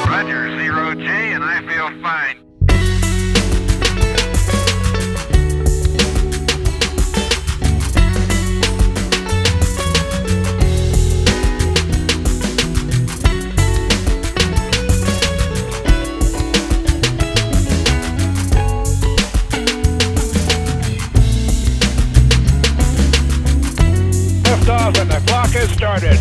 Roger, 0G, and I feel fine. Liftoff and the clock has started.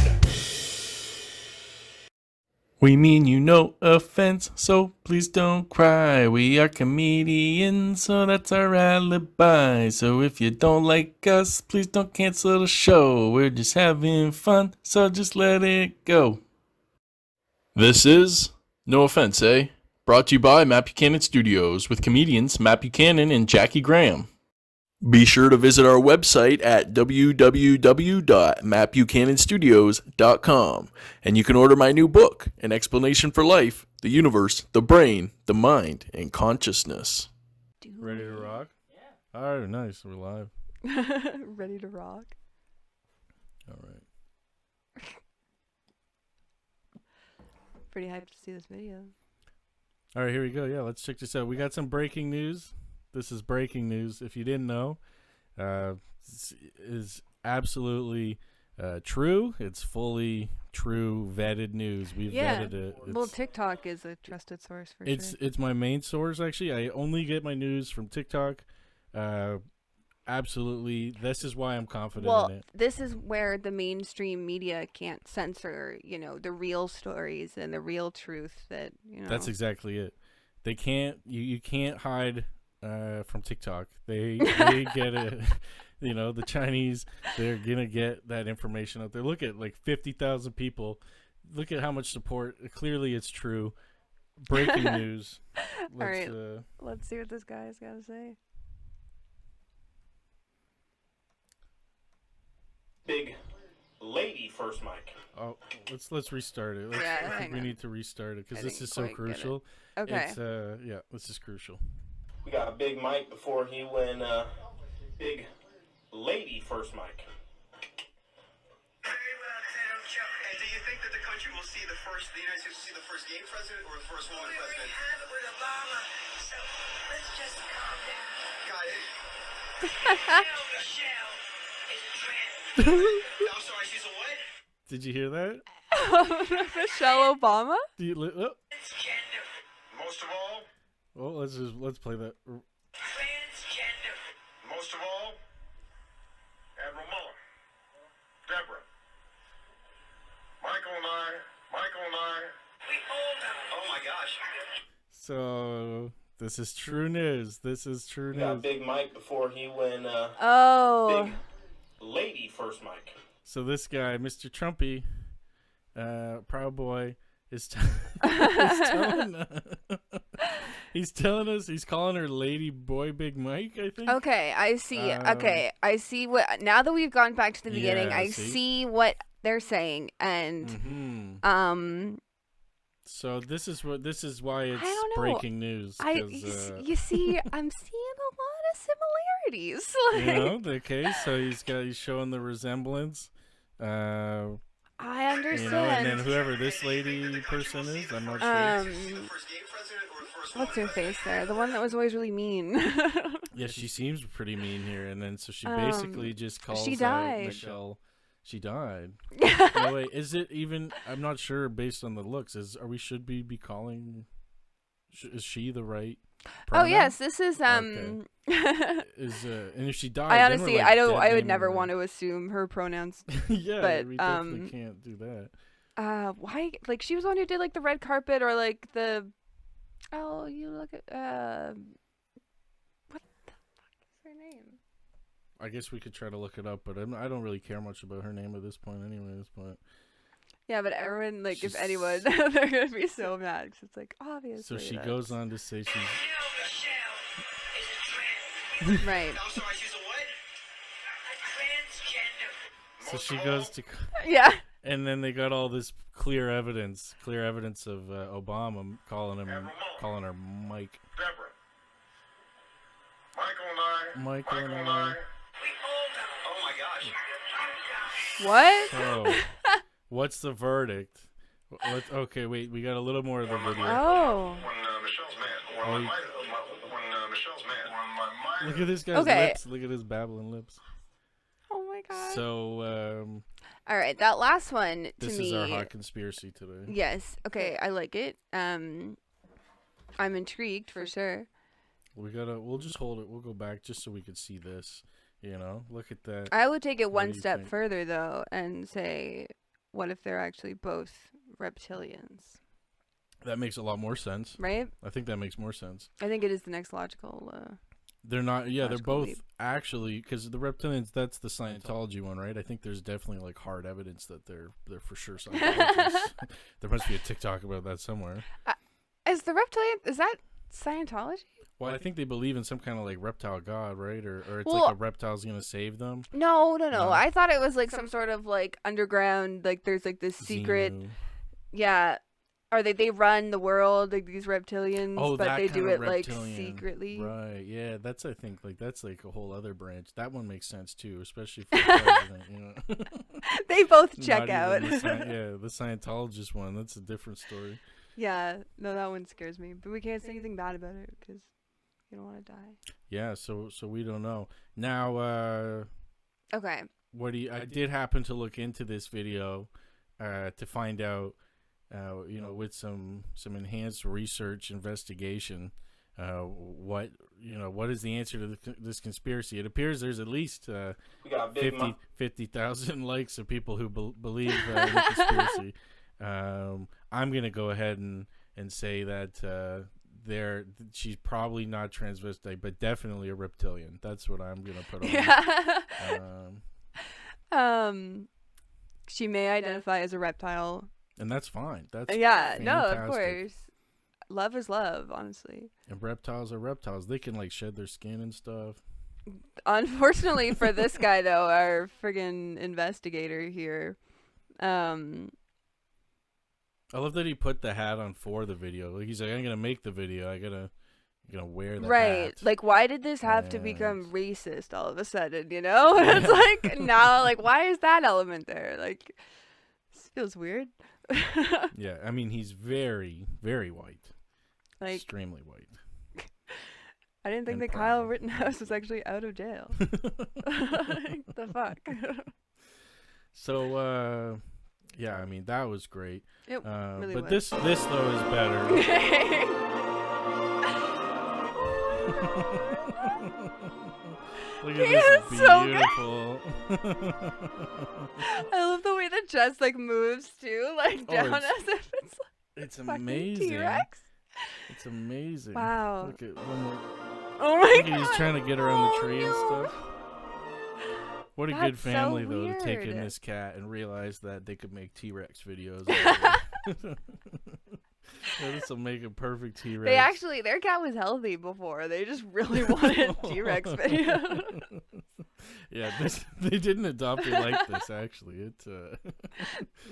We mean you no offense, so please don't cry. We are comedians, so that's our alibi. So if you don't like us, please don't cancel the show. We're just having fun, so just let it go. This is No Offense, eh? Brought to you by Matt Buchanan Studios with comedians Matt Buchanan and Jackie Graham. Be sure to visit our website at www.mattbuchananstudios.com, and you can order my new book, An Explanation for Life, the Universe, the Brain, the Mind, and Consciousness. Ready to rock? Yeah. All right, nice. We're live. Ready to rock. All right. Pretty hyped to see this video. All right, here we go. Yeah, let's check this out. We got some breaking news. This is breaking news. If you didn't know, this is absolutely true. It's fully true, vetted news. We've vetted it. Well, TikTok is a trusted source for sure. It's my main source, actually. I only get my news from TikTok. Absolutely. This is why I'm confident in it. This is where the mainstream media can't censor, the real stories and the real truth that, That's exactly it. They can't, you can't hide from TikTok. They get it. The Chinese, they're going to get that information out there. Look at 50,000 people. Look at how much support. Clearly it's true. Breaking news. All right. Let's see what this guy's got to say. Big lady first mic. Oh, let's restart it. I think we need to restart it because this is so crucial. Okay. This is crucial. We got a big mic before he went big lady first mic. Very well, Sam Chuck. And do you think that the country will see the United States will see the first gay president or the first woman president? We already have it with Obama, so let's just calm down. Got it. Michelle is a trans. I'm sorry, she's a what? Did you hear that? Michelle Obama? Transgender. Most of all, Well, let's play that. Transgender. most of all, Admiral Muller, Deborah, Michael and I. We all know. Oh my gosh. So this is true news. We got a big mic before he went Oh. big lady first mic. So this guy, Mr. Trumpy, Proud Boy, is telling us, he's calling her Lady Boy Big Mike, I think. Okay, I see. I see what. Now that we've gone back to the beginning, I see? see what they're saying, and So this is why it's I don't know. breaking news. you see, I'm seeing a lot of similarities. Okay, so he's showing the resemblance. I understand. And then whoever this lady person is, I'm not sure. What's her face there? The one that was always really mean. Yeah, she seems pretty mean here, and then so she basically just calls she out died. Michelle. She died. No, wait, is it even? I'm not sure. Based on the looks, should we be calling? Is she the right? Oh yes, this is Okay. And if she died, I then honestly, we're, I would naming never her. want to assume her pronouns. Yeah, but, we definitely can't do that. Why? Like she was the one who did like the red carpet or like the. Oh, you look at what the fuck is her name? I guess we could try to look it up, but I don't really care much about her name at this point, anyways. But yeah, but everyone if anyone, they're gonna be so mad because it's like obviously. so she goes on to say she's. Right. I'm sorry, she's a what? A transgender. So she goes to. Yeah. And then they got all this clear evidence of Obama calling her Mike. Deborah, Michael and I. We all know. Oh my gosh. What? So, what's the verdict? Okay, wait. We got a little more of the video. Oh. When Michelle's mad. Oh, When Michelle's mad. When my mind. Look at this guy's Okay. lips. Look at his babbling lips. Oh my god. So, all right, that last one to this me. is our hot conspiracy today. Yes. Okay, I like it. I'm intrigued for sure. We'll just hold it. We'll go back just so we could see this. You know, look at that. I would take it What one do you step think? further though and say, what if they're actually both reptilians? That makes a lot more sense. Right? I think that makes more sense. I think it is the next logical. They're not. Yeah, they're Logical both leap. actually, because the reptilians. That's the Scientology one, right? I think there's definitely like hard evidence that they're for sure Scientologists. There must be a TikTok about that somewhere. Is the reptilian? Is that Scientology? Well, I think they believe in some kind of like reptile god, right? Or it's Well- like a reptile's gonna save them. No. No. I thought it was like some sort of like underground. Like there's like this secret. Xenu. Yeah. Or they run the world, like these reptilians, Oh, but that they do kind of it like reptilian. secretly. Right, yeah, that's I think like that's like a whole other branch. That one makes sense too, especially for the president, you know. They both Not check even out. the Scientologist one, that's a different story. Yeah, no, that one scares me. But we can't say anything bad about it because you don't want to die. Yeah, so we don't know. Now Okay. I did happen to look into this video to find out you know, with some enhanced research investigation, what is the answer to this conspiracy? It appears there's at least We got Big 50,000 likes of people who believe in the conspiracy. I'm gonna go ahead and say that she's probably not transvestite, but definitely a reptilian. That's what I'm gonna put on. Yeah. She may identify as a reptile. And that's fine. That's Yeah, no, of fantastic. course. Love is love, honestly. And reptiles are reptiles. They can like shed their skin and stuff. Unfortunately for this guy, though, our friggin' investigator here, I love that he put the hat on for the video. Like he's like, I'm gonna make the video. I'm gonna wear the right? hat. Like, why did this have to And- become racist all of a sudden? You know, it's like now, like, why is that element there? Like, this feels weird. Yeah, I mean he's very, very white. Like, Extremely white. I didn't think and that Kyle proud. Rittenhouse was actually out of jail. Like, the fuck. So yeah, I mean that was great. It really but was. this though is better. Look at He this is so good. beautiful. I love the way the chest like moves too, like Oh, down it's- as if it's It's like fucking amazing. T-Rex. It's amazing. Wow. Look at one more. Oh my Look god. at he's trying to get around the tree and no. stuff. What a That's good so family though to take in weird. this cat and realize that they could make T-Rex videos. Out of it. Yeah, this will make a perfect T-Rex. They actually, their cat was healthy before. They just really wanted T-Rex video. Yeah, they didn't adopt it like this. Actually,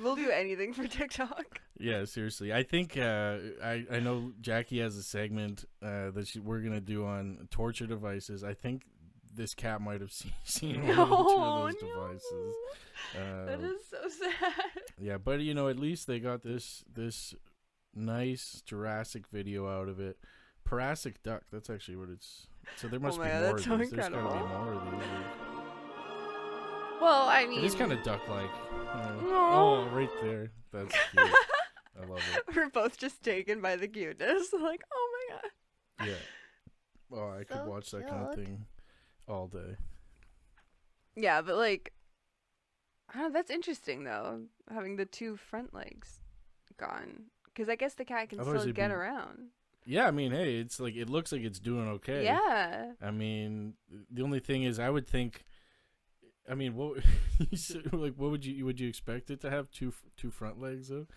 We'll do anything for TikTok. yeah, seriously. I think I know Jackie has a segment that we're gonna do on torture devices. I think this cat might have seen one or two of those devices. That is so sad. Yeah, but you know, at least they got this nice Jurassic video out of it. Jurassic duck. That's actually what it's. So there must my be God, more that's of so these. There's gotta be incredible. more of these. Well, I mean, It is kind of duck-like. Aw. Oh, right there. That's cute. I love it. we're both just taken by the cuteness. Like, oh my god. Yeah. Oh, I could So watch that kind of cute. thing all day. Yeah, but like, I don't know, that's interesting though, having the two front legs gone. Because I guess the cat can Otherwise still it'd get be- said. Yeah, I mean, hey, it's like it looks like it's doing okay. Yeah. I mean, the only thing is, I would think. I mean, what like what would you expect it to have two front legs though?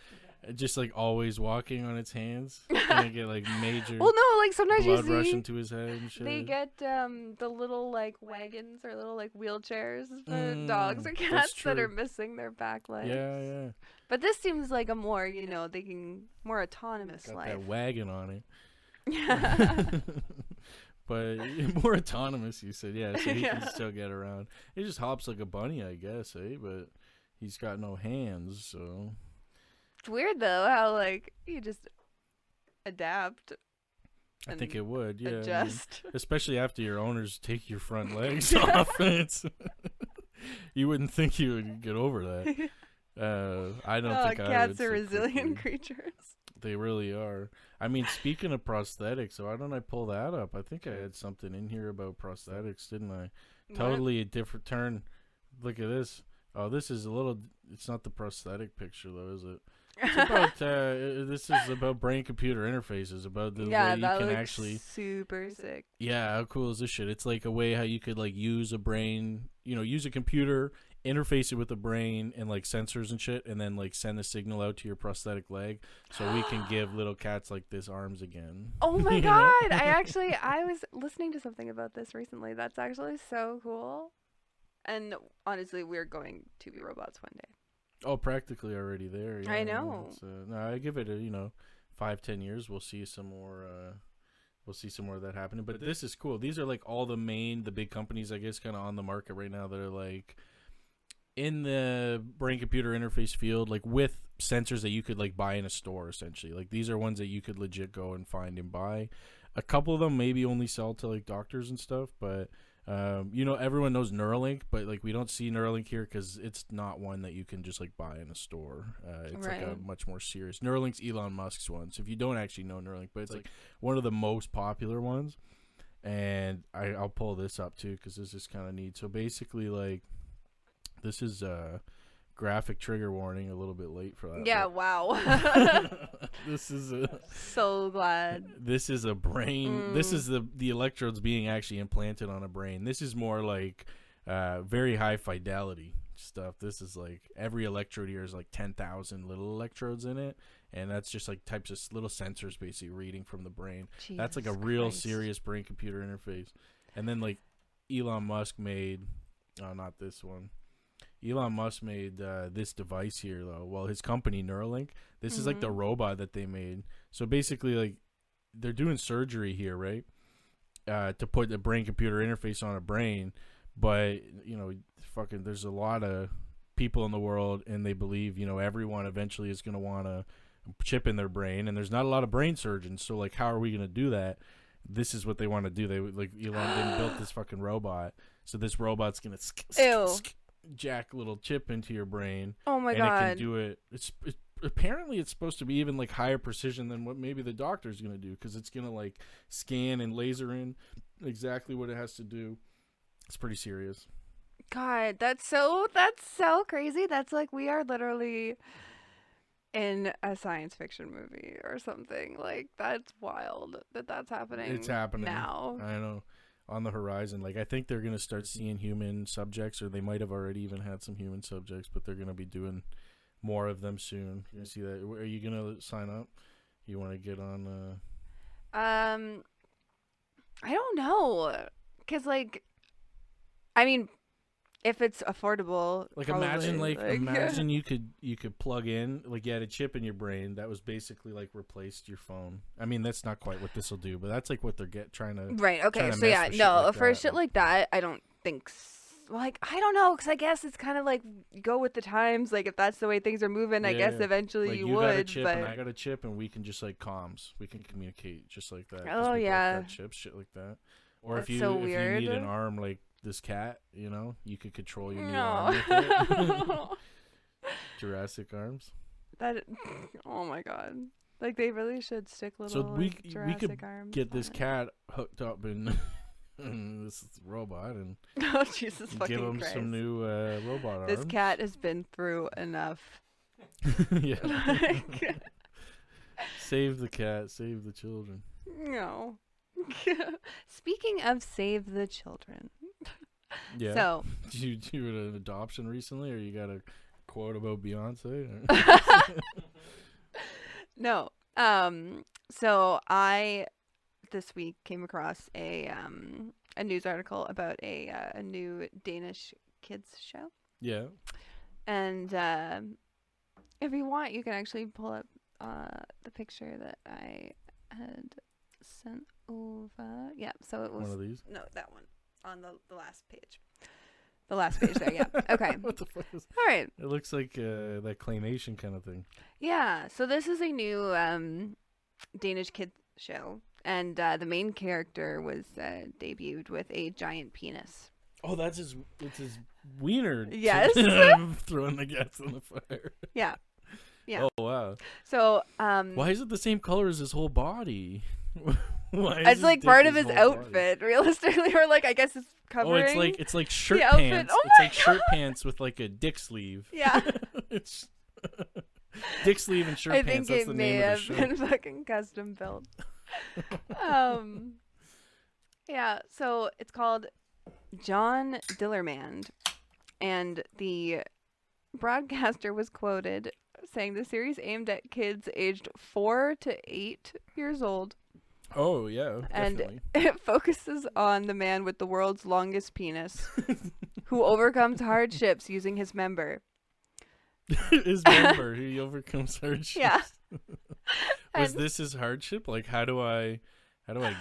Just like always walking on its hands, gonna get like major Well, no, like sometimes blood you rush see into his head and shit. they get the little like wagons or little like wheelchairs for dogs or that's cats that are true. missing their back legs. Yeah. But this seems like a more, you know, they can more autonomous Got life. that wagon on it. Yeah. But more autonomous, you said, yeah, so he Yeah. can still get around. He just hops like a bunny, I guess, eh? But he's got no hands, so It's weird though how like you just adapt. I think it would, yeah. I mean, Adjust. especially after your owners take your front legs off. You wouldn't think you would get over that. I don't think I would. Cats so are resilient quickly. creatures. They really are. I mean, speaking of prosthetics, so why don't I pull that up? I think I had something in here about prosthetics, didn't I? Totally a different turn. Look at this. Oh, this is a little. It's not the prosthetic picture though, is it? It's about. This is about brain-computer interfaces. About the way you that can looks actually. super sick. Yeah, how cool is this shit? It's like a way how you could like use a brain, use a computer, interface it with a brain and like sensors and shit, and then like send a signal out to your prosthetic leg, so we can give little cats like this arms again. Oh my god! I was listening to something about this recently. That's actually so cool. And honestly, we're going to be robots one day. Oh, practically already there. Yeah, I know. No, I give it a 5-10 years. We'll see some more. We'll see some more of that happening. But this is cool. These are like all the big companies, I guess, kind of on the market right now that are like in the brain computer interface field, like with sensors that you could like buy in a store. Essentially, like these are ones that you could legit go and find and buy. A couple of them maybe only sell to like doctors and stuff, but. Everyone knows Neuralink, but like we don't see Neuralink here because it's not one that you can just like buy in a store. It's like a much more serious. Neuralink's Elon Musk's one. So if you don't actually know Neuralink, but it's like one of the most popular ones. And I'll pull this up too because this is kind of neat. So basically, like this is graphic trigger warning. A little bit late for that. Yeah. Wow. This is so glad. This is a brain. This is the electrodes being actually implanted on a brain. This is more like very high fidelity stuff. This is like every electrode here is like 10,000 little electrodes in it, and that's just like types of little sensors basically reading from the brain. That's like a real serious brain computer interface. And then like Elon Musk made not this one. Elon Musk made this device here, though. Well, his company, Neuralink, this is like the robot that they made. So basically, like, they're doing surgery here, right? To put a brain-computer interface on a brain. But, fucking, there's a lot of people in the world, and they believe, everyone eventually is going to want a chip in their brain. And there's not a lot of brain surgeons. So, like, how are we going to do that? This is what they want to do. They like Elon built this fucking robot. So this robot's going to jack little chip into your brain. Oh my god! And it can do it. Apparently it's supposed to be even like higher precision than what maybe the doctor's gonna do, because it's gonna like scan and laser in exactly what it has to do. It's pretty serious. God, that's so crazy. That's like we are literally in a science fiction movie or something. Like that's wild that's happening. It's happening now. I know. On the horizon. Like I think they're gonna start seeing human subjects, or they might have already even had some human subjects, but they're gonna be doing more of them soon. You see that? Are you gonna sign up? You want to get on? I don't know, cause like, I mean, if it's affordable, like probably, imagine you could plug in, like you had a chip in your brain that was basically like replaced your phone. I mean, that's not quite what this will do, but that's like what they're trying to right. Okay, so mess yeah, with shit no, like for that. shit like that, I don't think. Like I don't know, cause I guess it's kind of like go with the times. Like if that's the way things are moving, I guess eventually like, you got would. a chip but and I got a chip, and we can just like comms. We can communicate just like that. 'cause oh we both yeah, got chips, shit like that. Or that's if you so if weird. you need an arm like this cat, you could control your new arm with it. Jurassic arms. That oh my god! Like they really should stick little. So we Jurassic could arms get on this it. cat hooked up in this robot and Oh Jesus give fucking him Christ! some new robot This arms. cat has been through enough. Yeah. Save the cat, save the children. No. Speaking of save the children. Yeah. So Did you do an adoption recently, or you got a quote about Beyonce? no. So I this week came across a news article about a new Danish kids show. Yeah. And if you want, you can actually pull up the picture that I had sent over. Yeah, so it was One of these. no, that one on the last page. The last page there, yeah. Okay. What the fuck is? All right. It looks like that claymation kind of thing. Yeah. So this is a new Danish kids show, and the main character was debuted with a giant penis. Oh, it's his wiener. Yes. I'm throwing the gas on the fire. Yeah. Yeah. Oh wow. So Why is it the same color as his whole body? Why is it's his like dick part of his whole body? outfit, realistically, or like I guess it's covering. Oh, it's like shirt the outfit. pants. Oh It's my like shirt pants with like a dick sleeve. Yeah. It's dick sleeve and shirt I pants. think That's it the may name of have the show. been fucking custom built. Yeah, so it's called John Dillermand, and the broadcaster was quoted saying the series aimed at kids aged 4 to 8 years old, Oh yeah, and definitely. it focuses on the man with the world's longest penis who overcomes hardships using his member. His member, he overcomes hardships. Yeah. Was And this his hardship? Like, how do I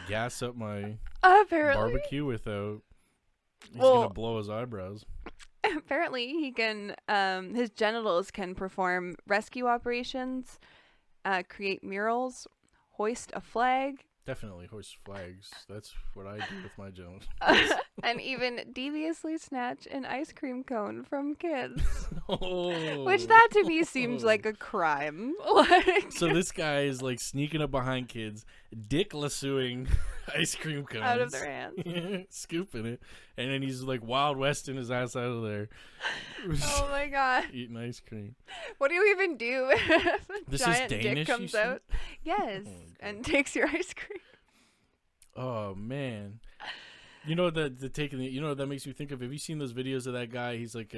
gas up my apparently, barbecue without he's Well- gonna blow his eyebrows? apparently he can, his genitals can perform rescue operations, create murals, hoist a flag, Definitely hoist flags. That's what I do with my genitals. and even deviously snatch an ice cream cone from kids. Oh. Which that to me seems like a crime. Like, So this guy is like sneaking up behind kids, dick lassoing ice cream cones out of their hands. scooping it, and then he's like Wild Westing his ass out of there, Oh my god. eating ice cream. What do you even do if a This is giant Danish, dick you comes said? out? Yes, Oh, and takes your ice cream. Oh man, you know that makes me think of. Have you seen those videos of that guy? He's like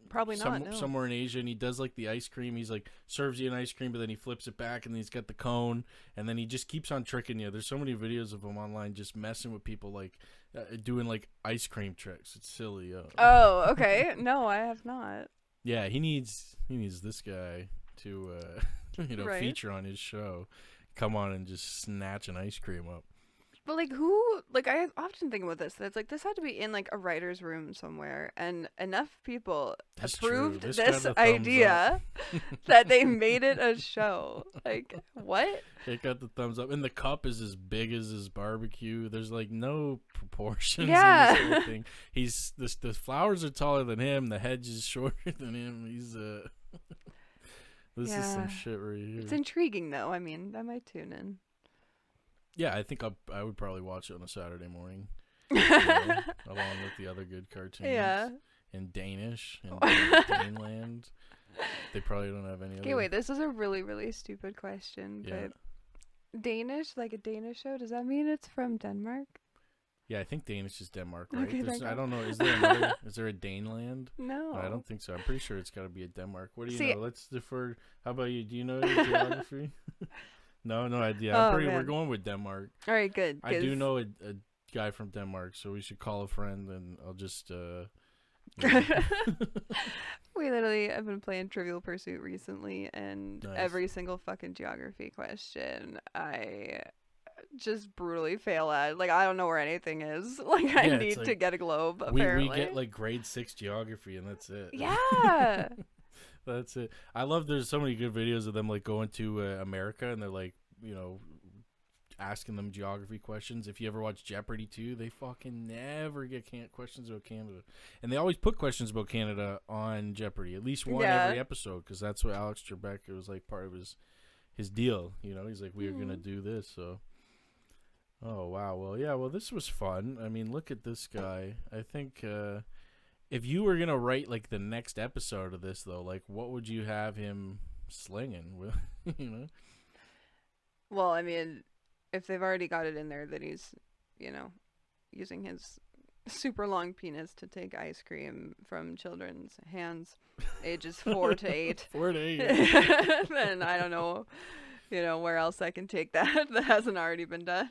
Probably not. No. somewhere in Asia, and he does like the ice cream. He's like serves you an ice cream, but then he flips it back, and then he's got the cone, and then he just keeps on tricking you. There's so many videos of him online just messing with people, like doing like ice cream tricks. It's silly. Oh, okay. No, I have not. Yeah, he needs this guy to Right. feature on his show. Come on and just snatch an ice cream up. But like who, like I often think about this, that's like this had to be in like a writer's room somewhere, and enough people That's true. approved This this got the thumbs idea that they made it a show. Like what? It got the thumbs up, and the cup is as big as his barbecue. There's like no proportions Yeah. in this whole thing. The flowers are taller than him. The hedge is shorter than him. He's this is Yeah. some shit right here. It's intriguing though. I mean, I might tune in. Yeah, I think I would probably watch it on a Saturday morning, along with the other good cartoons. Yeah. In Danish and Daneland. They probably don't have any Okay, other. wait. This is a really, really stupid question, Yeah. but Danish, like a Danish show, does that mean it's from Denmark? Yeah, I think Danish is Denmark, right? Okay, There's- thank I God. don't know. Is there is there a Daneland? No. No, I don't think so. I'm pretty sure it's got to be a Denmark. What do you See- know? Let's defer. How about you? Do you know your geography? No idea. Oh, We're man. going with Denmark. All right, good. I do 'cause- know a guy from Denmark, so we should call a friend, and I'll just. We literally have been playing Trivial Pursuit recently, and Nice. every single fucking geography question I just brutally fail at. Like, I don't know where anything is. Like, I Yeah, it's need to like- get a globe, we apparently. get like grade 6 geography, and that's it. Yeah. That's it. I love. There's so many good videos of them like going to America, and they're like, asking them geography questions. If you ever watch Jeopardy too, they fucking never get questions about Canada, and they always put questions about Canada on Jeopardy, at least one Yeah. every episode, because that's what Alex Trebek, it was like part of his deal. He's like, we are gonna do this. So, oh wow, well this was fun. I mean, look at this guy. I think if you were gonna write like the next episode of this though, like what would you have him slinging with? Well, I mean, if they've already got it in there that he's, using his super long penis to take ice cream from children's hands, ages 4 to 8, 4 to 8. then I don't know, where else I can take that hasn't already been done.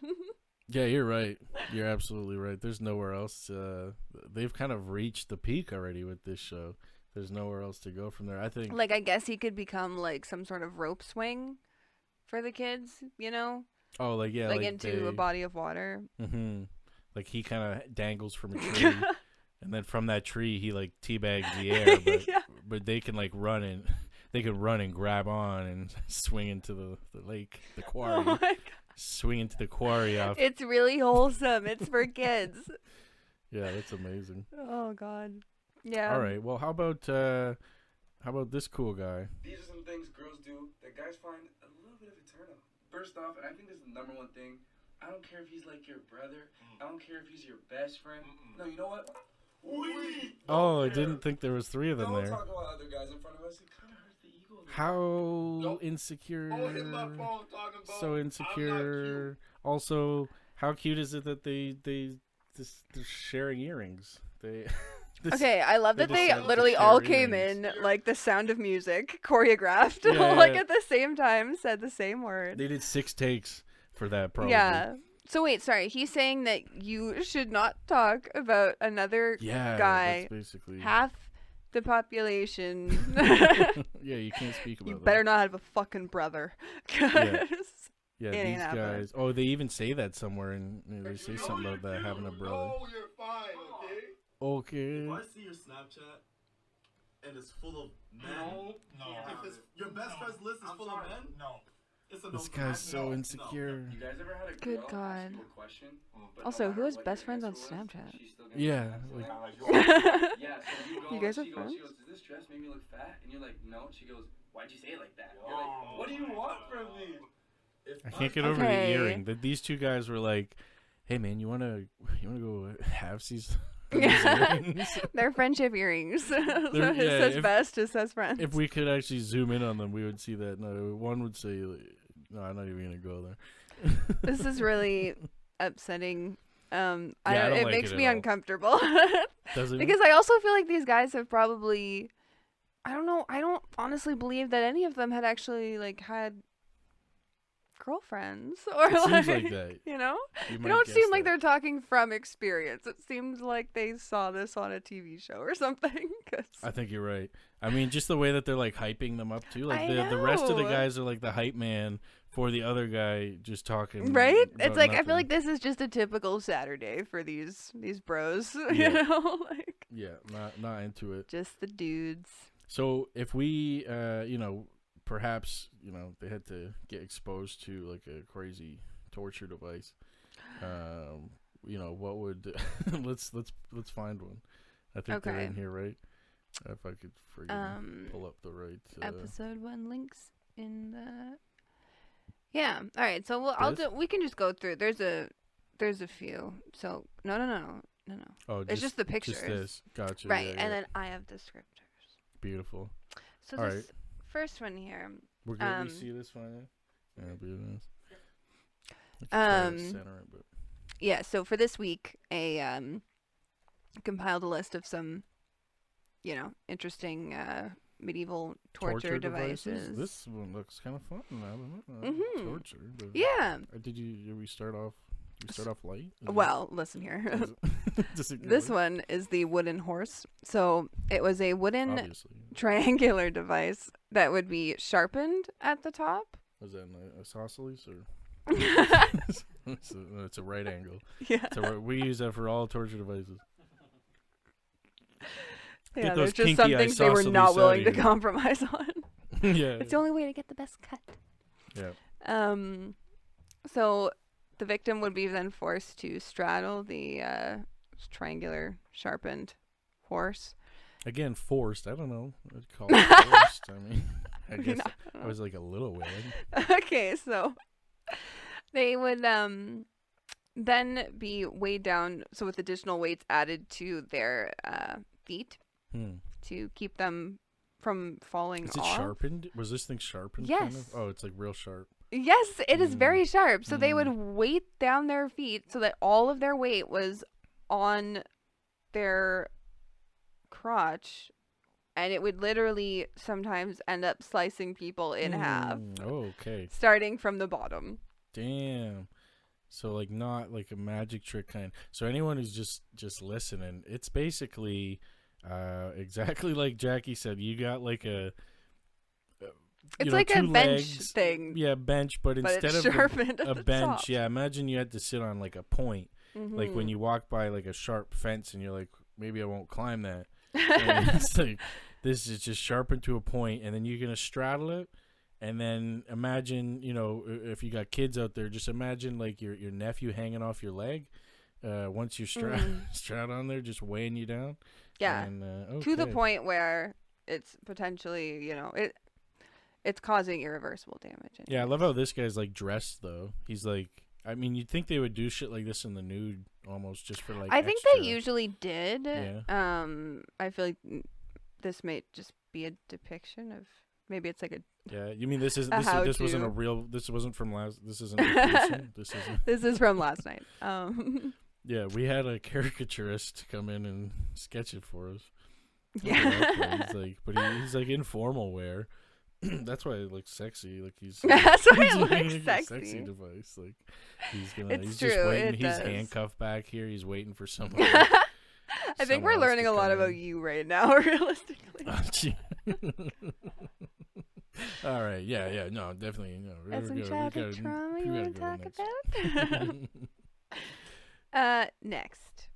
Yeah, you're right. You're absolutely right. There's nowhere else. They've kind of reached the peak already with this show. There's nowhere else to go from there. I think. Like, I guess he could become like some sort of rope swing for the kids, Oh, like yeah, like into a body of water. Mm-hmm. Like he kind of dangles from a tree, and then from that tree he like teabags the air, but Yeah. but they can like run and grab on and swing into the lake, the quarry. Oh my god. Swing into the quarry off. It's really wholesome. It's for kids. Yeah, that's amazing. Oh god. Yeah. All right. Well, how about this cool guy? These are some things girls do that guys find a little bit of a turn on. First off, and I think this is the number one thing, I don't care if he's like your brother. I don't care if he's your best friend. No, you know what? Oh, I didn't think there was 3 of them Don't there. talk about other guys in front of us. It kind of hurts the ego. How insecure? So insecure. Also, how cute is it that they're sharing earrings? Okay, I love that they decided to literally share all came earrings. in like the Sound of Music choreographed, Yeah, like yeah. at the same time, said the same word. They did 6 takes for that, probably. Yeah. So wait, sorry. He's saying that you should not talk about another Yeah, guy, that's basically. half the population. Yeah, you can't speak about You that. better not have a fucking brother. 'Cause Yeah, it ain't these happening. guys. Oh, they even say that somewhere, and they say something about that having a brother. you're fine, okay? Okay. If I see your Snapchat and it's full of men, if it's, your best friend's list is full of men, it's a This no. guy's so insecure. You guys ever had a Good girl God. ask you a question? but Also, no who matter has what best your friends on answer was, Snapchat? she's still gonna Yeah, answer like- it. Yeah, so you go, You guys are she goes, friends? does this dress make me look fat? And you're like, no. She goes, why'd you say it like that? You're like, what do you want from me? I can't get over the Okay. earring. These 2 guys were like, "Hey, man, you wanna go have these Yeah. earrings?" They're friendship earrings. So it yeah, says if- best, it says friends. If we could actually zoom in on them, we would see that. No, one would say, like, "No, I'm not even gonna go there." This is really upsetting. I don't it like makes it me at all. uncomfortable. Does it? Because I also feel like these guys have probably, I don't know, I don't honestly believe that any of them had actually like had girlfriends or It seems like that. you know? You They might don't guess seem like that. they're talking from experience. It seems like they saw this on a TV show or something. 'Cause I think you're right. I mean, just the way that they're like hyping them up too. Like I the rest of the know. guys are like the hype man for the other guy just talking. right? about It's like I feel nothing. like this is just a typical Saturday for these bros. Yeah. You know, like Yeah, not into it. just the dudes. So if we, perhaps, they had to get exposed to like a crazy torture device. What would let's find one. I think they're Okay. in here, right? If I could friggin' pull up the right Episode 1 links in the. Yeah. All right. So This? we can just go through. There's a few. So no. Oh, It's just the pictures. Just this. Gotcha. Right, yeah, and yeah. then I have descriptors. Beautiful. So All this first one here. We're good. Um, We see this one. Yeah, beautiful. I could try to center it, but Yeah. So for this week, I compiled a list of some, interesting medieval torture devices. This one looks kind of fun. I don't know. Mhm. Torture. But Yeah. Did we start off? We start off light. Is it- Well, listen here. does it get This worse? one is the wooden horse. So it was a wooden Obviously. triangular device that would be sharpened at the top. Was that an isosceles or? Yeah. it's a right angle. So we use that for all torture devices. Yeah, those there's just some kinky things they were isosceles not outta willing to here. compromise on. Yeah. It's the only way to get the best cut. Yeah. So the victim would be then forced to straddle the triangular sharpened horse. Again, forced. I don't know. I'd call it forced. I mean, I guess I was like a little willing. Okay, so they would then be weighed down, so with additional weights added to their feet to keep them from falling Is it off. sharpened? Was this thing sharpened? Yes. Kind of? Oh, it's like real sharp. Yes, it is very sharp. So they would weight down their feet so that all of their weight was on their crotch, and it would literally sometimes end up slicing people in half, Oh, okay. starting from the bottom. Damn. So like not like a magic trick kind. So anyone who's just listening, it's basically exactly like Jackie said. You got like a It's like a two bench legs. thing. Yeah, bench, but But instead it's of sharpened a at the bench, top. yeah, imagine you had to sit on like a point. Like when Mhm. you walk by like a sharp fence and you're like, maybe I won't climb that. And it's like, this is just sharpened to a point, and then you're going to straddle it. And then imagine, you know, if you got kids out there, just imagine like your nephew hanging off your leg. Once you're strapped on there, just weighing you down. Yeah. And, To the point where it's potentially, you know, it's causing irreversible damage. Yeah, I love how this guy's like dressed though. He's like, I mean, you'd think they would do shit like this in the nude almost just for like I think extra. they usually did. Yeah. I feel like this may just be a depiction of, maybe it's like a Yeah, you mean this wasn't a real, this wasn't from last, this isn't a person, This is from last night. Yeah, we had a caricaturist come in and sketch it for us. Yeah. He's like, but he's like informal wear. That's why it looks sexy. Like he's That's why it like looks a sexy. sexy device. Like he's It's just true, waiting. it He's does. handcuffed back here. He's waiting for someone. I think we're learning a lot about you right now, realistically. All right. Yeah. No, definitely. No. That's some we childhood gotta- trauma we you gotta want to go talk next. about? Next.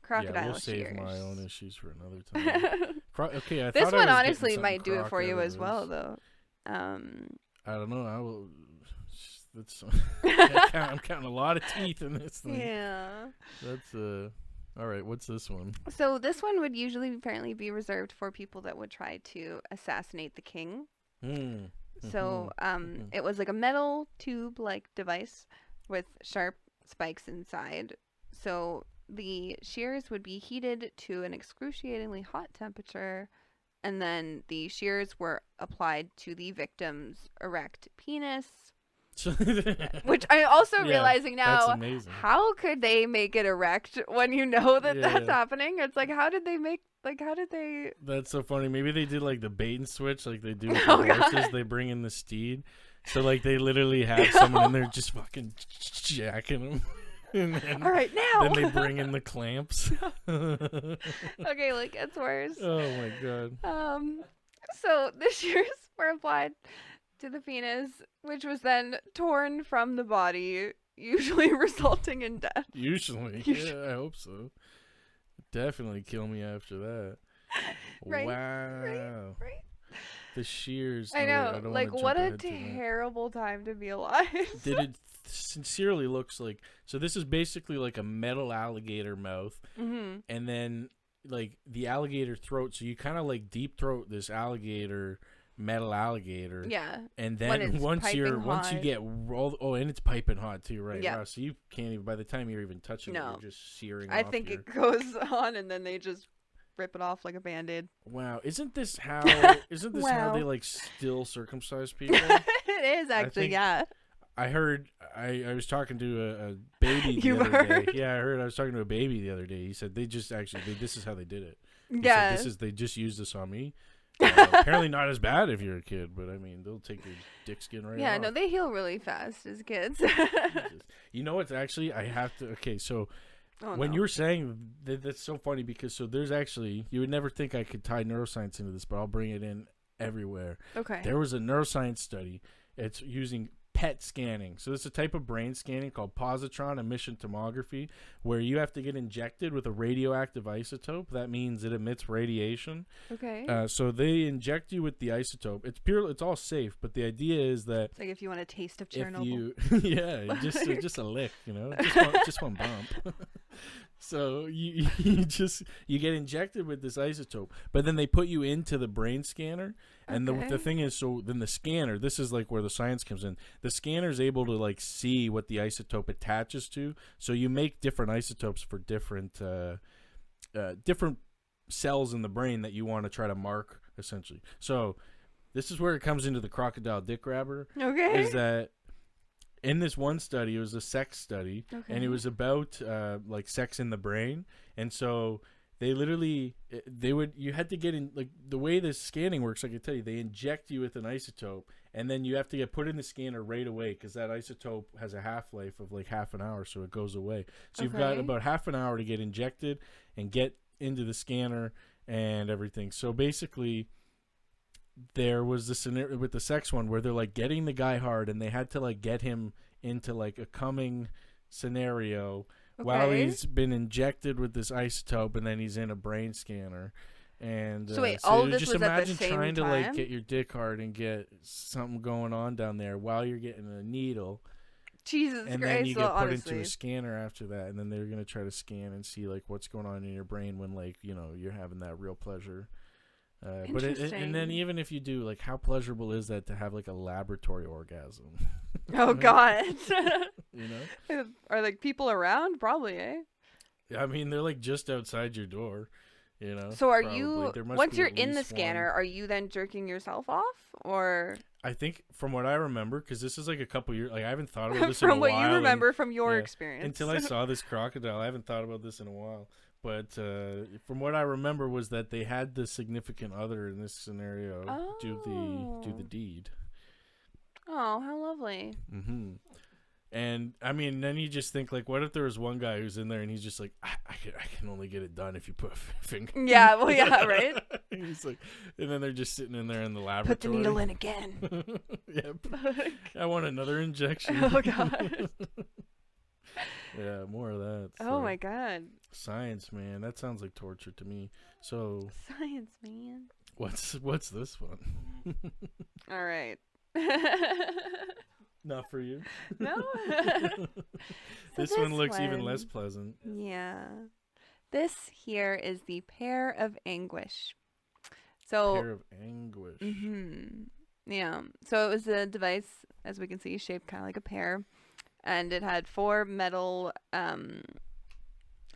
Crocodile Yeah, we'll shears. save my own issues for another time. Okay, I This thought I one was honestly getting might something do it for croc you out of as well, this. though. I don't know. I will. That's. I'm counting a lot of teeth in this thing. Yeah. That's All right. What's this one? So this one would usually apparently be reserved for people that would try to assassinate the king. So it was like a metal tube-like device with sharp spikes inside. So the shears would be heated to an excruciatingly hot temperature, and then the shears were applied to the victim's erect penis. Which I'm also realizing now, that's amazing. how could they make it erect when you know that Yeah. that's happening? It's like, how did they? That's so funny. Maybe they did like the bait and switch, like they do with Oh, the horses. God. They bring in the steed, so like they literally have someone in there just fucking jacking them. And then, All right, now. Then they bring in the clamps. Okay, like it's worse. Oh my god. So the shears were applied to the penis, which was then torn from the body, usually resulting in death. Usually. Yeah, I hope so. Definitely kill me after that. Right, Wow. Right? The shears. I No, know. wait, don't Like, wanna what jump a ahead to that. terrible time to be alive. Did it sincerely looks like, so this is basically like a metal alligator mouth, Mm-hmm. and then like the alligator throat, so you kind of like deep throat this metal alligator, Yeah. and When then it's once you piping get rolled, and it's piping hot too, right? Yeah. Wow, so you can't even, by the time you're even touching it, No. you're just searing I off think your... it goes on, and then they just rip it off like a Band-Aid. Wow, isn't this how how Wow. they like still circumcise people? It is actually, think- yeah. I heard, I was talking to a baby the You've other heard? day. Yeah, I was talking to a baby the other day. He said they just this is how they did it. He Yeah. said, they just used this on me. Apparently not as bad if you're a kid, but I mean, they'll take your dick skin right Yeah, off. no, they heal really fast as kids. Jesus. You know what's actually, I have to, okay, so Oh, when no. you were saying, that's so funny because so there's actually, you would never think I could tie neuroscience into this, but I'll bring it in everywhere. Okay. There was a neuroscience study. It's using PET scanning. So it's a type of brain scanning called positron emission tomography, where you have to get injected with a radioactive isotope. That means it emits radiation. Okay. So they inject you with the isotope. It's all safe, but the idea is that It's like if you want a taste of if Chernobyl. you, just a lick, just one bump. So you get injected with this isotope, but then they put you into the brain scanner, and Okay. the thing is, so then the scanner, this is like where the science comes in. The scanner is able to like see what the isotope attaches to, so you make different isotopes for different cells in the brain that you want to try to mark, essentially. So this is where it comes into the crocodile dick grabber. Okay. Is that in this one study, it was a sex study, and it was about like sex in the brain, and so they literally you had to get in, like the way this scanning works. I can tell you, they inject you with an isotope, and then you have to get put in the scanner right away because that isotope has a half-life of like half an hour, so it goes away. So you've got Okay. about half an hour to get injected and get into the scanner and everything. So basically, there was this scenario with the sex one where they're like getting the guy hard, and they had to like get him into like a coming scenario while he's been injected with this isotope, and then he's in a brain scanner. And so wait, all of this just was at the imagine same trying to time? like get your dick hard and get something going on down there while you're getting a needle. Jesus And Christ! then you get put honestly. into a scanner after that, and then they're gonna try to scan and see like what's going on in your brain when like you're having that real pleasure. But and then even if you do, like, how pleasurable is that to have like a laboratory orgasm? Oh God! Are like people around? Probably, eh? I mean, they're like just outside your door. So are probably. you once you're in the scanner? Are you then jerking yourself off, or? I think from what I remember, because this is like a couple years, like I haven't thought about this in a from while. what you remember from your experience. Until I saw this crocodile, I haven't thought about this in a while. But from what I remember was that they had the significant other in this scenario do the deed. Oh, how lovely! Mm-hmm. And I mean, then you just think like, what if there was one guy who's in there and he's just like, I can only get it done if you put a finger. Yeah, well, yeah, right. He's like, and then they're just sitting in there in the laboratory. Put the needle in again. Yep. I want another injection. Oh God. Yeah, more of that. Oh so. my God. Science, man. That sounds like torture to me. So science, man. What's this one? All right. Not for you. No. This one looks even less pleasant. Yeah. This here is the pear of anguish. So pear of anguish. Mm-hmm. Yeah. So it was a device, as we can see, shaped kind of like a pear, and it had 4 metal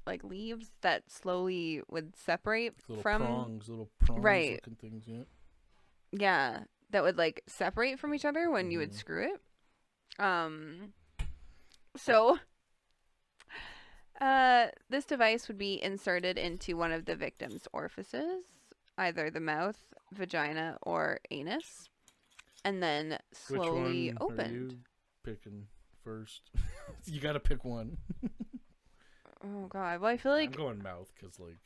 like leaves that slowly would separate little from prongs right looking things. Yeah, that would like separate from each other when you would screw it. So this device would be inserted into one of the victim's orifices, either the mouth, vagina, or anus, and then slowly Which one opened. Are you picking first? You got to pick one. Oh God! Well, I feel like I'm going mouth because, like,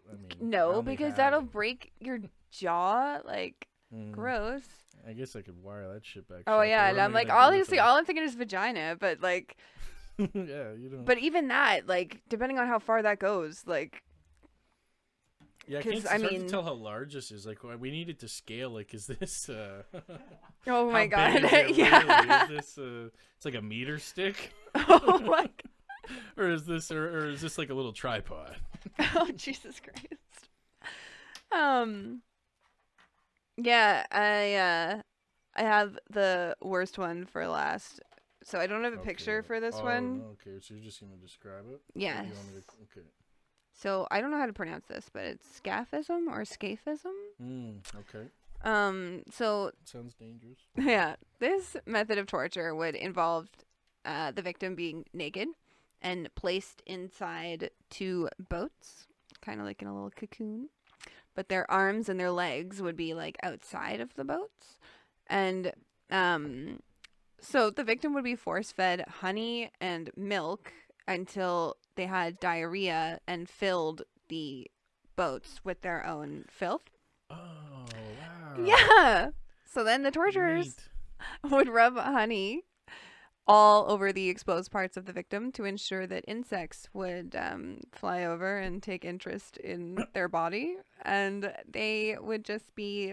I mean, no, because that'll break your jaw. Like, gross. I guess I could wire that shit back. Oh yeah, and I'm like, obviously, all I'm thinking is vagina, but like, yeah, you know. But even that, like, depending on how far that goes, like. Yeah, it's hard to tell how large this is. Like, we needed to scale. Like, is this? Oh my God! Yeah. Really? Is this? It's like a meter stick. Oh my. Or is this? Or is this like a little tripod? Oh Jesus Christ. Yeah, I have the worst one for last. So I don't have a picture for this one. Okay, so you're just gonna describe it? Yes. Okay. So I don't know how to pronounce this, but it's scaphism or scaphism. Okay. So sounds dangerous. Yeah, this method of torture would involve the victim being naked and placed inside 2 boats, kind of like in a little cocoon, but their arms and their legs would be like outside of the boats, and so the victim would be force-fed honey and milk until they had diarrhea and filled the boats with their own filth. Oh, wow. Yeah. So then the torturers would rub honey all over the exposed parts of the victim to ensure that insects would fly over and take interest in their body, and they would just be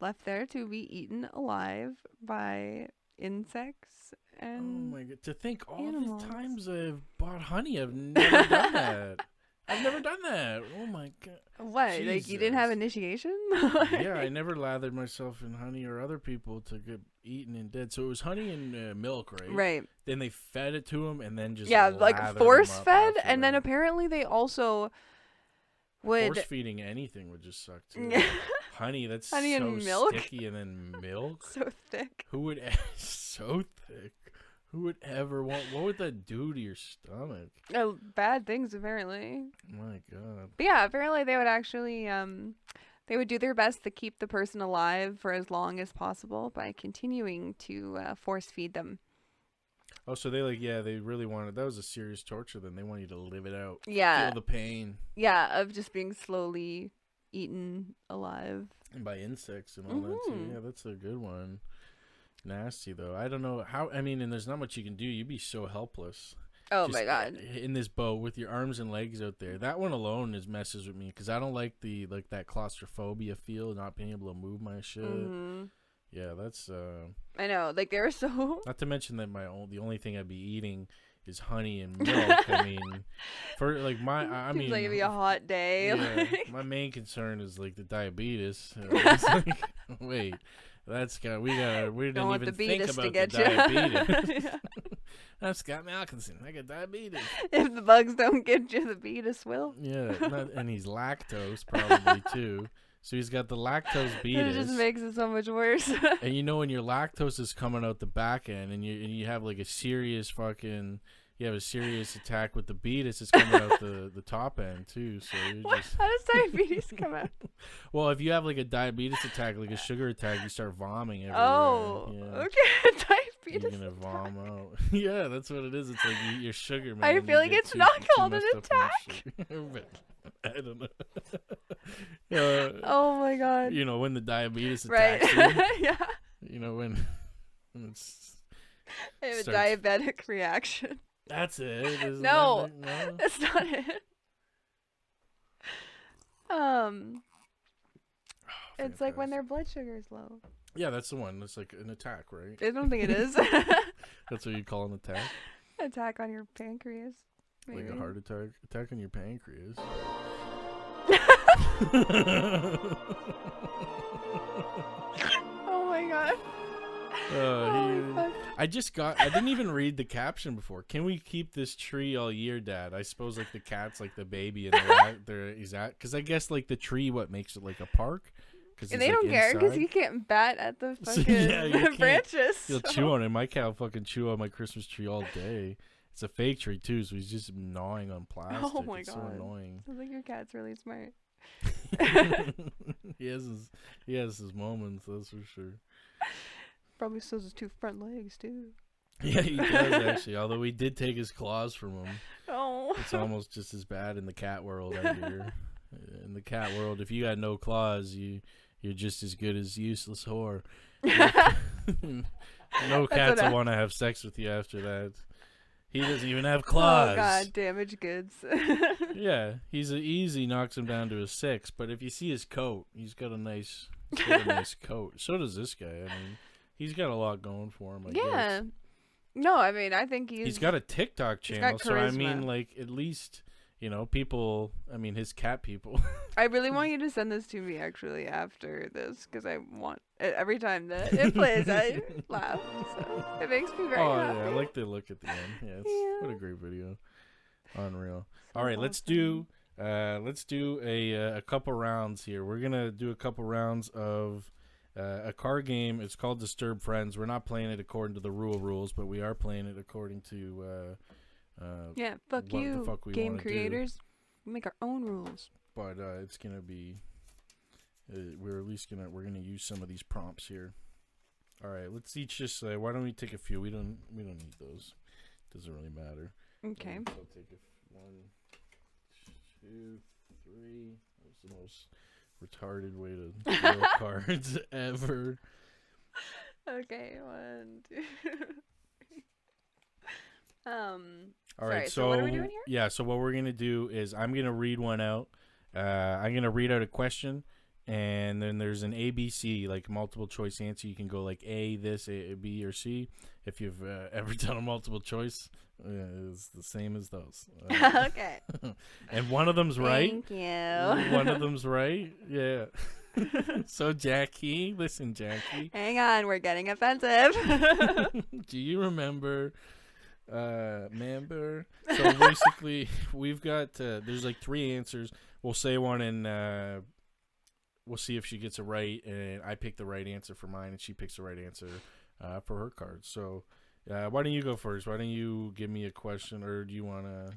left there to be eaten alive by insects and oh my God! To think all animals. the times I've bought honey, I've never done that. I've never done that. Oh my God! What? Jesus. Like you didn't have initiation? Yeah, I never lathered myself in honey or other people to get eaten and dead. So it was honey and milk, right? Right. Then they fed it to them and then just like force fed, and then apparently they also would force feeding anything would just suck too. Honey, that's honey so and milk? sticky, and then milk. So thick. Who would so thick? Who would ever want? What would that do to your stomach? Oh, bad things apparently. My God. But yeah, apparently they would actually they would do their best to keep the person alive for as long as possible by continuing to force feed them. Oh, so they they really wanted, that was a serious torture then. They want you to live it out. Yeah. Feel the pain. Yeah, of just being slowly eaten alive. And by insects and all that too. Yeah, that's a good one. Nasty though. I don't know how, I mean, and there's not much you can do. You'd be so helpless. Oh just my god. in this boat with your arms and legs out there. That one alone messes with me because I don't like that claustrophobia feel, not being able to move my shit. Mm-hmm. Yeah, that's I know, like they were so. not to mention that the only thing I'd be eating is honey and milk. I mean, for like I mean, Seems like it'd be a hot day. yeah, my main concern is like the diabetes. It's like, wait, we didn't Don't want even the think beatus to about get the you. diabetes. Yeah. I'm Scott Malkinson. I got diabetes. If the bugs don't get you, the beatus will. Yeah, and he's lactose probably too. So he's got the lactose It just beatus. makes it so much worse. And you know when your lactose is coming out the back end, and you have like a serious attack with the beatus, it's coming out the top end too. So you're just How does diabetes come out? well, if you have like a diabetes attack, like a sugar attack, you start vomiting everywhere. Oh, yeah. okay. You're Diabetes. gonna vom out. Yeah, that's what it is. It's like your sugar, man. I and feel you like get it's too- not too called an messed up on attack. sugar. But I don't know. Oh my god. You know when the diabetes Right. attacks you. Yeah. You know when it's. I have a starts- diabetic reaction. That's it. Isn't No. that it? No. That's not it. It's like when fantastic. their blood sugar is low. Yeah, that's the one. That's like an attack, right? I don't think it is. That's what you call an attack. Attack on your pancreas. Like maybe. a heart attack. Attack on your pancreas. Oh my god. I didn't even read the caption before. Can we keep this tree all year, Dad? I suppose like the cat's like the baby and he's at because I guess like the tree what makes it like a park. And they don't care because he can't bat at the So, fucking yeah, you can't- branches. He'll so- chew on it. My cat will fucking chew on my Christmas tree all day. It's a fake tree too, so he's just gnawing on plastic. Oh my It's god. so annoying. Sounds like your cat's really smart. he has his moments, that's for sure. Probably still has his 2 front legs too. Yeah, he does actually. Although we did take his claws from him. Oh. It's almost just as bad in the cat world, I hear. In the cat world, if you got no claws, you're just as good as useless whore. No cats will want to have sex with you after that. He doesn't even have claws. Oh god, damaged goods. Yeah, he's easy knocks him down to a 6. But if you see his coat, he's got a nice coat. So does this guy. I mean, he's got a lot going for him. I Yeah. guess. No, I mean, I think He's got a TikTok channel, got so I mean, charisma. like at least people. I mean, his cat people. I really want you to send this to me actually after this because I want every time that it plays, I laugh. So it makes me very happy. Yeah, I like the look at the end. Yeah, Yeah. What a great video. Unreal. So All right, let's do a couple rounds here. We're gonna do a couple rounds of a card game. It's called Disturb Friends. We're not playing it according to the rules, but we are playing it according to Yeah, fuck what the you, fuck we game wanna do. creators. We make our own rules. But it's gonna be we're gonna use some of these prompts here. All right, let's each just why don't we take a few? We don't need those. Doesn't really matter. Okay. I'll take 1, 2, 3. That was the most retarded way to deal cards ever. Okay, 1, 2. All sorry, right, so what are we doing here? Yeah, so what we're gonna do is I'm gonna read one out. I'm gonna read out a question, and then there's an ABC, like multiple choice answer. You can go like A, this, A, B, or C. If you've ever done a multiple choice, it's the same as those. Okay. And one of them's right. Thank you. One of them's right. Yeah. So Jackie, listen, Jackie. Hang on, we're getting offensive. Do you remember? Member. So basically, we've got there's like 3 answers. We'll say one, and we'll see if she gets it right. And I pick the right answer for mine, and she picks the right answer for her card. So, why don't you go first? Why don't you give me a question, or do you wanna?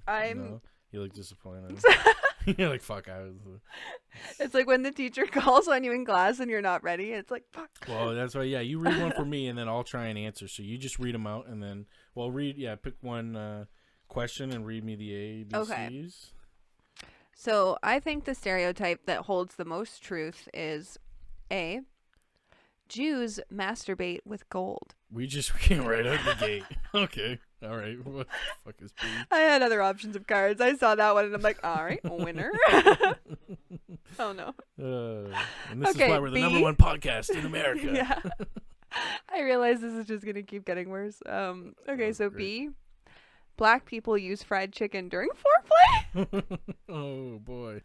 You look disappointed. You're like, fuck. It's like when the teacher calls on you in class and you're not ready. It's like, fuck. Well, that's why. Yeah, you read one for me, and then I'll try and answer. So you just read them out, and then pick one question and read me the A, B, Okay. C's. So I think the stereotype that holds the most truth is A, Jews masturbate with gold. We just came right out the gate. Okay. All right. What the fuck is B? I had other options of cards. I saw that one and I'm like, all right, winner. Oh no. And this Okay, is why we're the B. number one podcast in America. Yeah. I realize this is just gonna keep getting worse. Okay, Oh, so great. B. Black people use fried chicken during foreplay. Oh boy.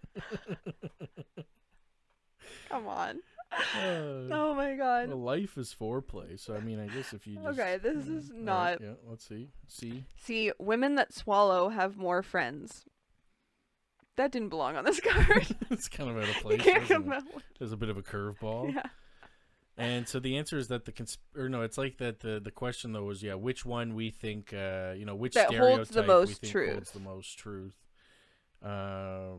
Come on. Uh, Oh my god. well, life is foreplay, so I mean, I guess if you just... Okay, this is All right, not. yeah, let's see. C. See, women that swallow have more friends. That didn't belong on this card. It's kind of out of You place. can't Isn't come it? out with. There's a bit of a curveball. Yeah. And so the answer is that it's like that the question though was which one we think which That stereotype holds the we most think truth. holds the most truth. I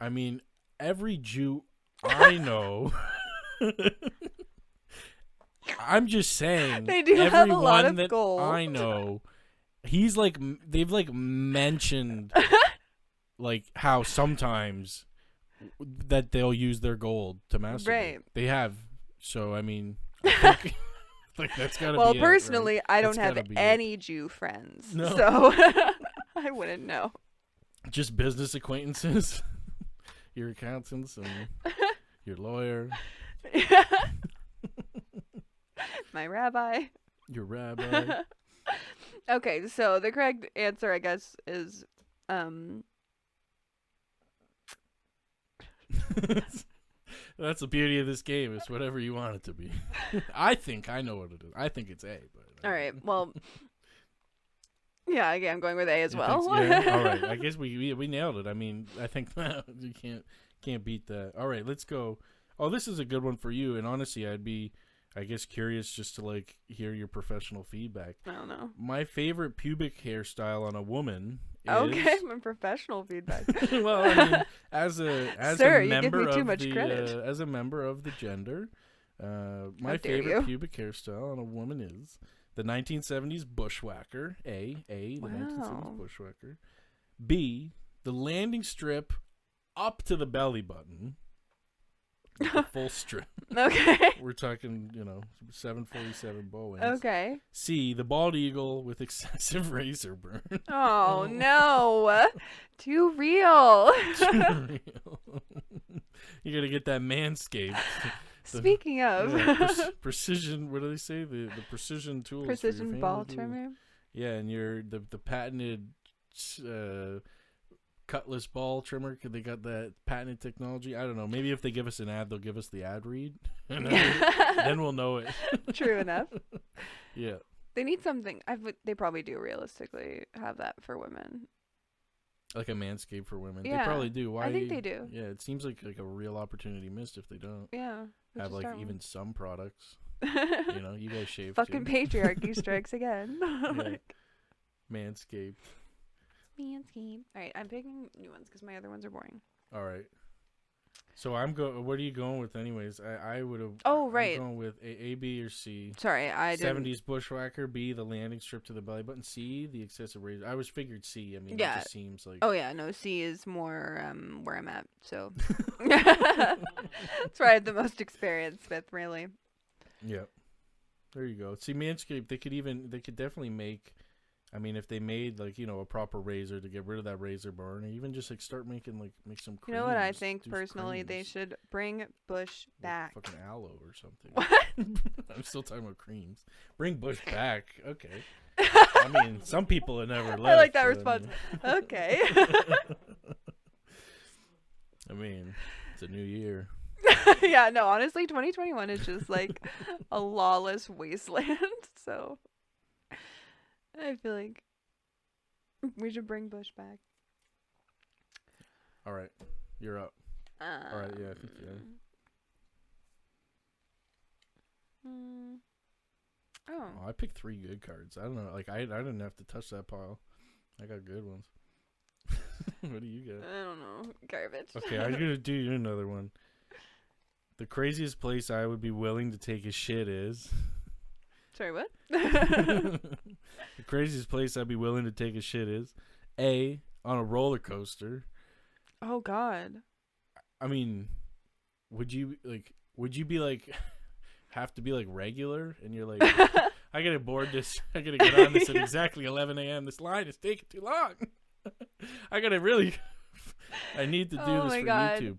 mean, every Jew I know. I'm just saying. They do have a lot everyone of that gold. I know. He's like they've like mentioned like how sometimes that they'll use their gold to masturbate. Right. They have. So I mean, I think, like that's gotta Well, be it, right? personally, I don't That's have gotta be any Jew friends, No. so I wouldn't know. Just business acquaintances, your accountants, and your lawyer, My rabbi. your rabbi. Okay, so the correct answer, I guess, is That's the beauty of this game. It's whatever you want it to be. I think I know what it is. I think it's A. But all right. Well, yeah, I'm going with A as You well. think- yeah, all right. I guess we nailed it. I mean, I think you can't beat that. All right, let's go. Oh, this is a good one for you. And honestly, I'd be, I guess, curious just to like hear your professional feedback. I don't know. My favorite pubic hairstyle on a woman is Okay, my professional feedback. well, I mean, as Sir, a you give member me too of much the credit. as a member of the gender, my dare favorite you. pubic hairstyle on a woman is the 1970s bushwhacker. The 1970s bushwhacker. B, the landing strip up to the belly button. Like the full strip. Okay. We're talking, 747 Boeing. Okay. C, the bald eagle with excessive razor burn. Oh no, too real. You gotta get that manscaped. Speaking of Precision, what do they say? The precision tools. for your precision ball family. trimmer. Yeah, and the patented cutlass ball trimmer. They got that patented technology. I don't know. Maybe if they give us an ad, they'll give us the ad read, and then we'll know it. True enough. Yeah. They need something. They probably do realistically have that for women. Like a manscape for women. Yeah, They probably do. Why? I think they do. Yeah, it seems like a real opportunity missed if they don't Yeah. we have should like start even some products. one. You guys shave Fucking too. patriarchy strikes again. Yeah. Manscaped. Manscaped. All right, I'm picking new ones because my other ones are boring. All right. So what are you going with anyways? I would have. Oh, right. I'm going with A, B, or C. Sorry, I didn't. 70s bushwhacker. B, the landing strip to the belly button. C, the excessive razor. I was figured C. I mean, Yeah. it just seems like. Oh yeah, no. C is more where I'm at. So that's where I have the most experience with, really. Yeah. There you go. See, Manscaped, they could definitely make. I mean, if they made like a proper razor to get rid of that razor burn, or even just like start make some creams. You know what I think do personally? They creams. should bring Bush Like back. fucking aloe or something. What? I'm still talking about creams. Bring Bush back. Okay. I mean, some people have never left. I like that so, response. Okay. I mean, it's a new year. Yeah, no, honestly, 2021 is just like a lawless wasteland. So I feel like we should bring Bush back. All right, you're up. All right, yeah, I think Oh. Oh, I picked 3 good cards. I don't know. Like I didn't have to touch that pile. I got good ones. What do you got? I don't know. Garbage. Okay, I'm gonna do you another one. The craziest place I would be willing to take a shit is. Sorry, what? The craziest place I'd be willing to take a shit is A, on a roller coaster. Oh God. I mean, would you be like have to be like regular, and you're like, I gotta board this. I gotta get on this at exactly 11 a.m. This line is taking too long. I gotta really. I need to do this for YouTube.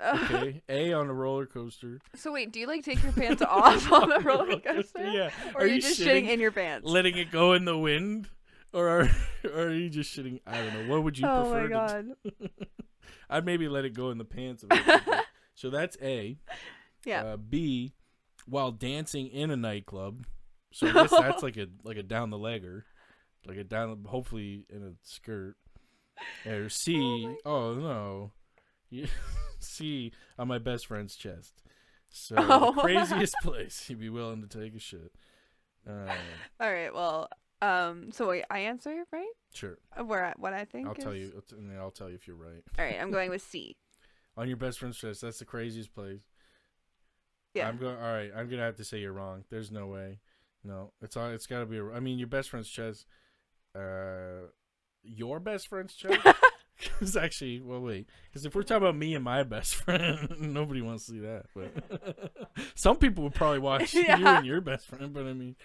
Okay, A, on a roller coaster. So wait, do you like take your pants off on the roller coaster? Yeah. Or are you just shitting in your pants? Letting it go in the wind? Or are you just shitting? I don't know. What would you prefer? Oh my god. I'd maybe let it go in the pants. Eventually. So that's A. Yeah. B, while dancing in a nightclub. So I guess that's like a down the legger. Like a down, hopefully in a skirt. Or C, oh no. C, on my best friend's chest. So the craziest place you'd be willing to take a shit. All right, well, so wait, I answer, right? Sure. What I think I'll is... tell you, and then I'll tell you if you're right. All right, I'm going with C. On your best friend's chest, that's the craziest place. Yeah. All right, I'm gonna have to say you're wrong. There's no way. No, it's gotta be. I mean, your best friend's chest. Your best friend's chest. Because actually, well, wait. Because if we're talking about me and my best friend, nobody wants to see that. But some people would probably watch you and your best friend. But I mean,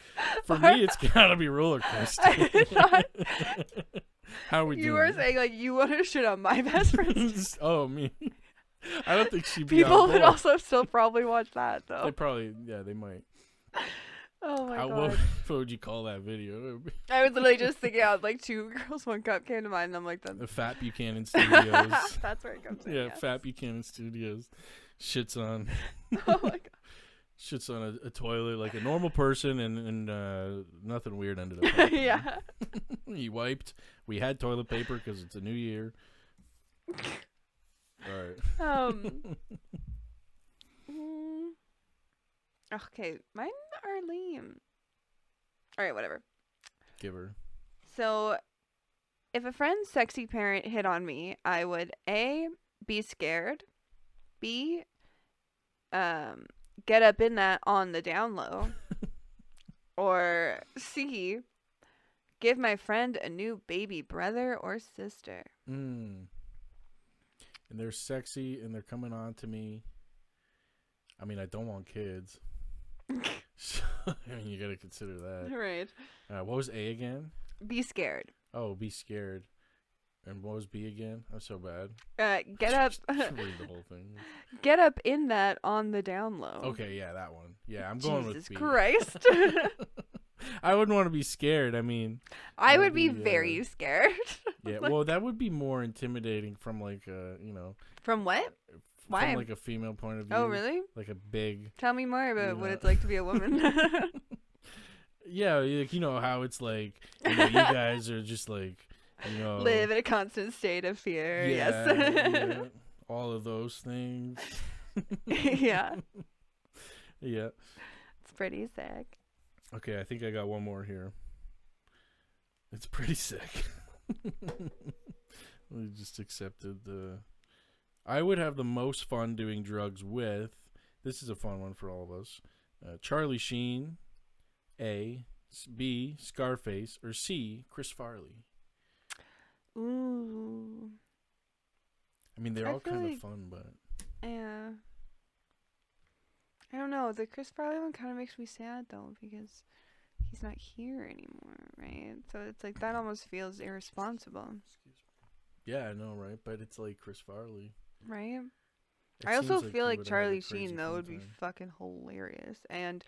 for me, it's gotta be roller coaster. How are we doing? You were saying like you want to shit on my best friend. Oh, me. I don't think she'd be. People would also still probably watch that though. They probably, yeah, they might. Oh my god. What would you call that video? I was literally just thinking out like 2 Girls, 1 Cup came to mind, and I'm like, the Fat Buchanan Studios. That's where it comes in. Yeah, Fat Buchanan Studios. Shits on. Oh my god. Shits on a toilet like a normal person, and nothing weird ended up happening. Yeah. He wiped. We had toilet paper because it's a new year. All right. Okay, mine are lame. All right, whatever. Give her. So, if a friend's sexy parent hit on me, I would A, be scared, B, get up in that on the down low, or C, give my friend a new baby brother or sister. And they're sexy and they're coming on to me. I mean, I don't want kids. So, I mean, you gotta consider that. Right. What was A again? Be scared. Oh, be scared. And what was B again? I'm so bad. Get up. Read the whole thing. Get up in that on the down low. Okay, yeah, that one. Yeah, I'm going with B. Jesus Christ. I wouldn't want to be scared. I mean, I would be very scared. Yeah, well, that would be more intimidating from like you know. From what? Why? From like a female point of view. Oh, really? Like a big. Tell me more about what it's like to be a woman. Yeah, you know how it's like, you know, you guys are just like, you know, live in a constant state of fear. Yeah, Yes. yeah, all of those things. Yeah. Yeah. It's pretty sick. Okay, I think I got one more here. It's pretty sick. We just accepted the. I would have the most fun doing drugs with. This is a fun one for all of us. Charlie Sheen, A, B, Scarface, or C, Chris Farley. Ooh. I mean, they're all kind of fun, but. Yeah. I don't know. The Chris Farley one kind of makes me sad, though, because he's not here anymore, right? So it's like, that almost feels irresponsible. Yeah, I know, right? But it's like Chris Farley. Right? It I also seems feel he like would have Charlie a crazy Sheen, though, fun would be time. fucking hilarious. And,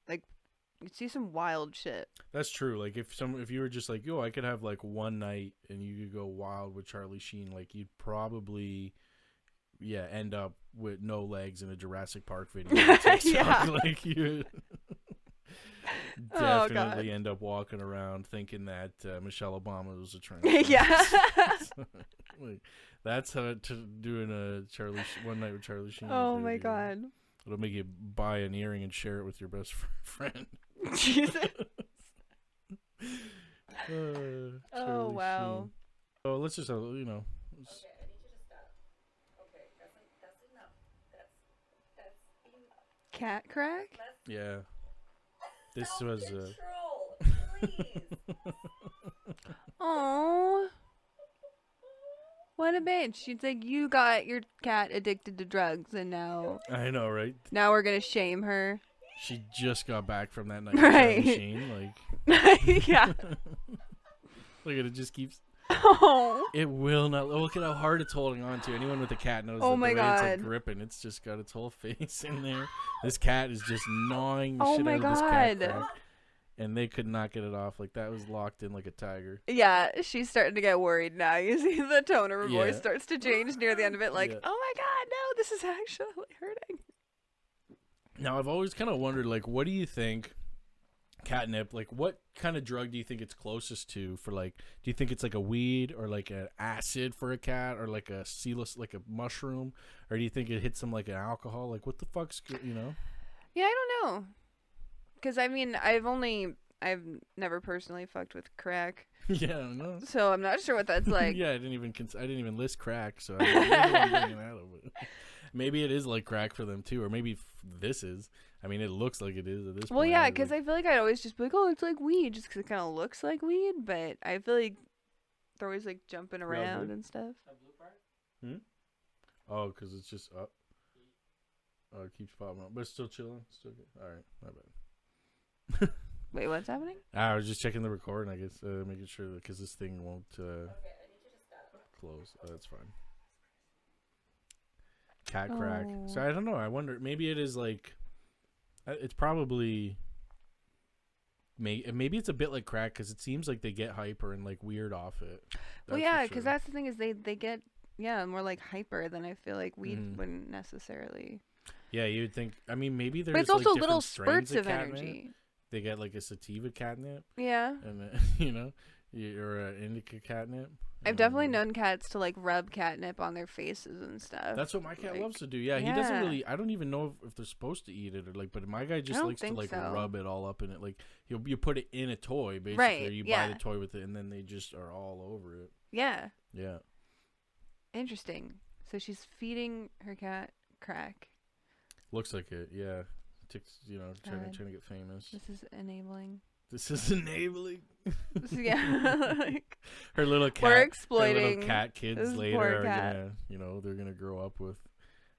like, you'd see some wild shit. That's true. Like, if you were just like, yo, I could have, like, one night and you could go wild with Charlie Sheen, like, you'd probably, yeah, end up with no legs in a Jurassic Park video. Yeah. Like, you definitely end up walking around thinking that Michelle Obama was a trans. Yeah. Like, that's how doing a one night with Charlie Sheen. Oh my god. It'll make you buy an earring and share it with your best friend. Jesus. Oh wow. Sheen. Oh, let's just you know. Cat crack? Yeah. This was Oh. What a bitch. She's like, you got your cat addicted to drugs, and now I know, right? we're gonna shame her. She just got back from that night Right. machine. Like, Yeah. look at it, just keeps. Oh. It will not. Look at how hard it's holding on to. Anyone with a cat knows. Oh that my the way it's like God. gripping. It's just got its whole face in there. This cat is just gnawing the Oh shit my out of this cat God. crack. And they could not get it off. Like, that was locked in like a tiger. Yeah, she's starting to get worried now. You see the tone of her voice Yeah. starts to change near the end of it. Like, Yeah. oh my God, no, this is actually hurting. Now, I've always kind of wondered, like, what do you think catnip, like, what kind of drug do you think it's closest to for, like, do you think it's like a weed or like an acid for a cat or like a like a mushroom? Or do you think it hits them like an alcohol? Like, what the fuck's, you know? Yeah, I don't know. Because, I mean, I've never personally fucked with crack. Yeah, I don't know. So I'm not sure what that's like. Yeah, I didn't even list crack, so I don't know what I'm bringing out of it. Maybe it is like crack for them too, or maybe this is. I mean, it looks like it is at this point. Well, yeah, because I feel like I'd always just be like, oh, it's like weed, just because it kind of looks like weed, but I feel like they're always like jumping around and stuff. Oh, because it's just up. Oh, it keeps popping up, but it's still chilling. Still good. All right, my bad. Wait, what's happening? I was just checking the recording, I guess, making sure that because this thing won't close. Oh, that's fine. Cat crack. So I don't know. I wonder. Maybe it is like. It's probably. Maybe it's a bit like crack because it seems like they get hyper and like weird off it. Well, yeah, because that's the thing is they get more like hyper than I feel like weed wouldn't necessarily. Yeah, you would think. I mean, maybe there's. But it's like also different little strains spurts of catnip. energy. They get like a sativa catnip. Yeah. And you know, or an indica catnip. I've definitely known cats to like rub catnip on their faces and stuff. That's what my cat loves to do. Yeah, he doesn't really. I don't even know if they're supposed to eat it or like. But my guy just likes to like rub it all up in it. Like you put it in a toy basically. Right, Or you buy the toy with it, and then they just are all over it. Yeah. Yeah. Interesting. So she's feeding her cat crack. Looks like it. Yeah. Trying to get famous. This is enabling. This is enabling. Yeah. Like, her little cat. We're exploiting. Her little cat kids this later poor are cat. gonna, they're gonna grow up with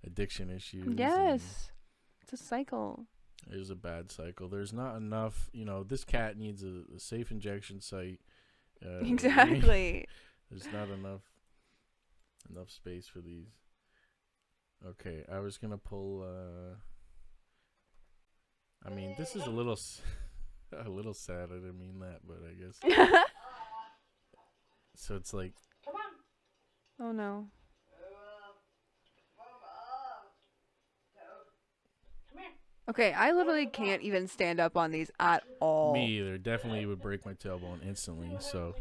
addiction issues. Yes. It's a cycle. It is a bad cycle. There's not enough. This cat needs a safe injection site. Exactly. There's not enough space for these. Okay, I was gonna pull. I mean, this is a little sad. I didn't mean that, but I guess. So it's like. Oh no. Okay, I literally can't even stand up on these at all. Me either. Definitely would break my tailbone instantly. So.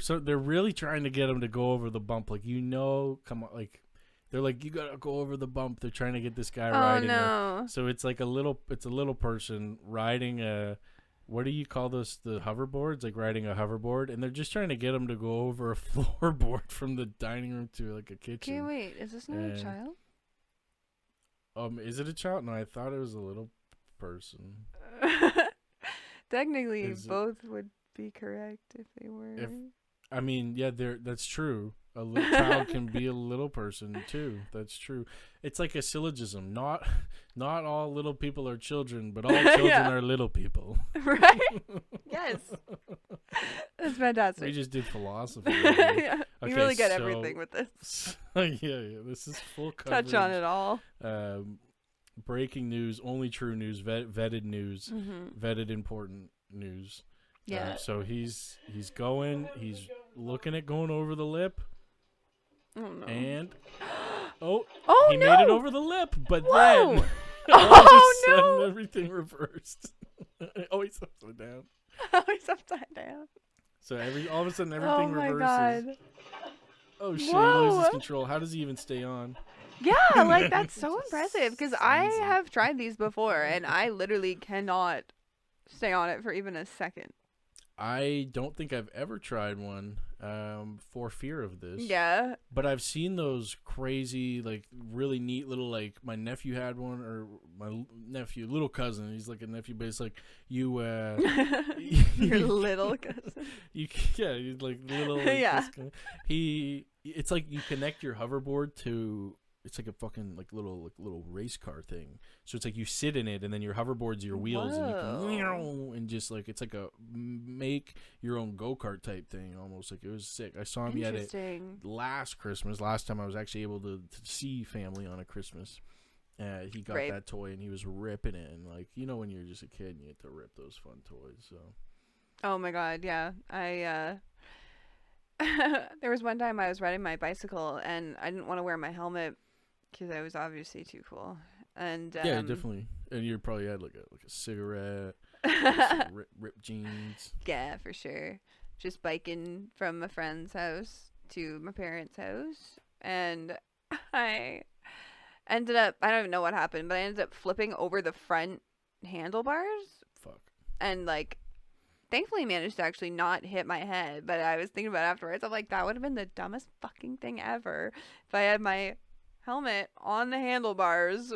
They're really trying to get him to go over the bump. Like, come on, like. They're like, you gotta go over the bump. They're trying to get this guy riding. Oh no! So it's like a little person riding a, what do you call those? The hoverboards, like riding a hoverboard, and they're just trying to get him to go over a floorboard from the dining room to like a kitchen. Okay, wait, is this not a child? Is it a child? No, I thought it was a little person. Technically, both would be correct if they were. I mean, yeah, that's true. A little child can be a little person too. That's true. It's like a syllogism. Not all little people are children, but all children are little people. Right? Yes. That's fantastic. We just did philosophy. Yeah. Okay, you really get everything with this. Yeah. This is full coverage. Touch on it all. Breaking news, only true news, vetted news, vetted important news. Yeah. So he's looking at going over the lip. Oh no. And he made it over the lip, but Whoa. then oh all of a sudden everything reversed. He's upside down. He's upside down. So all of a sudden everything reverses. Oh my god. Oh shit, he loses control. How does he even stay on? Yeah, like that's so impressive because I have tried these before and I literally cannot stay on it for even a second. I don't think I've ever tried one for fear of this. Yeah. But I've seen those crazy, like, really neat little, like, my nephew had one, or my nephew, little cousin, he's like a nephew, but it's like, you, your little cousin. He's like little. Like, yeah. it's like you connect your hoverboard to it's like a fucking like little race car thing. So it's like you sit in it, and then your hoverboard's your wheels, and you can and just like it's like a make your own go-kart type thing almost. Like it was sick. I saw him at it last Christmas. Last time I was actually able to see family on a Christmas. He got that toy and he was ripping it, and like when you're just a kid and you get to rip those fun toys. So. Oh my god, yeah. I there was one time I was riding my bicycle and I didn't want to wear my helmet because I was obviously too cool. And yeah, definitely. And you probably had like a cigarette, some ripped jeans. Yeah, for sure. Just biking from a friend's house to my parents' house, and I ended up, I don't even know what happened, but I ended up flipping over the front handlebars. Fuck. And like, thankfully managed to actually not hit my head, but I was thinking about it afterwards. I'm like, that would have been the dumbest fucking thing ever if I had my helmet on the handlebars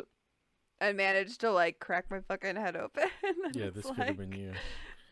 and managed to like crack my fucking head open. Yeah, this could have been you.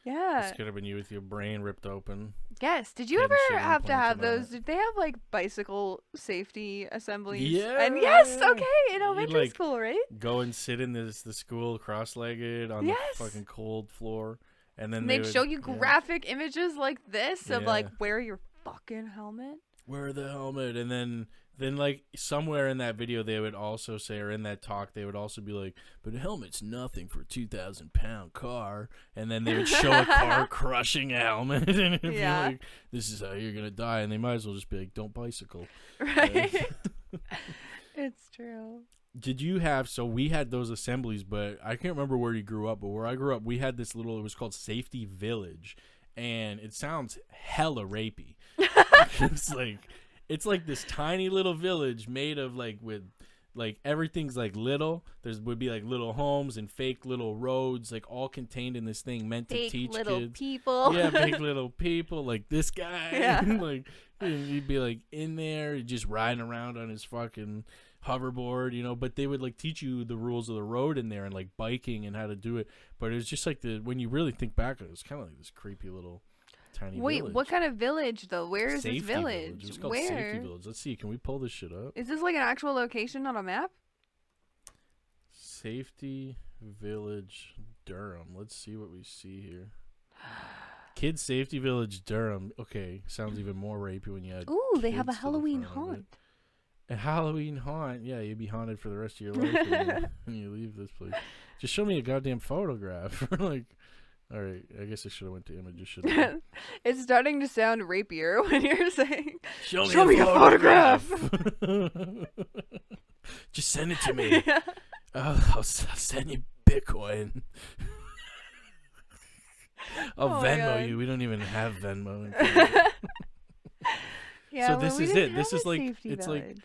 Yeah. This could have been you with your brain ripped open. Yes. Did you ever have to have those? Did they have like bicycle safety assemblies? Yeah. And yes, okay, in elementary school, right? Go and sit in the school cross-legged on the fucking cold floor, and then they'd show you graphic images like this of like wear your fucking helmet. Wear the helmet, and then like somewhere in that video they would also say, or in that talk they would also be like, but a helmet's nothing for a 2,000-pound car, and then they would show a car crushing a helmet, and it'd be like, this is how you're gonna die, and they might as well just be like, don't bicycle. Right. It's true. Did you have, so we had those assemblies, but I can't remember where you grew up, but where I grew up we had this little, it was called Safety Village, and it sounds hella rapey. It's like this tiny little village made of with everything's like little. Would be like little homes and fake little roads, like all contained in this thing meant to teach little kids. People. Yeah, big little people like this guy. Yeah. And he'd be like in there just riding around on his fucking hoverboard, but they would like teach you the rules of the road in there and like biking and how to do it. But it was just like when you really think back, it was kind of like this creepy little tiny village. What kind of village though? Where is Safety this village? It was called Safety Village. Let's see. Can we pull this shit up? Is this like an actual location on a map? Safety Village, Durham. Let's see what we see here. Kids Safety Village, Durham. Okay, sounds even more rapey when you add. Ooh, they have a kids to the Halloween front of it. haunt. A Halloween haunt. Yeah, you'd be haunted for the rest of your life when you leave this place. Just show me a goddamn photograph. All right, I guess I should have went to images. It's starting to sound rapier when you're saying, Show me a photograph. Just send it to me. Yeah. I'll send you Bitcoin. I'll Venmo you. We don't even have Venmo. Yeah, so this is it. This is like, it's like,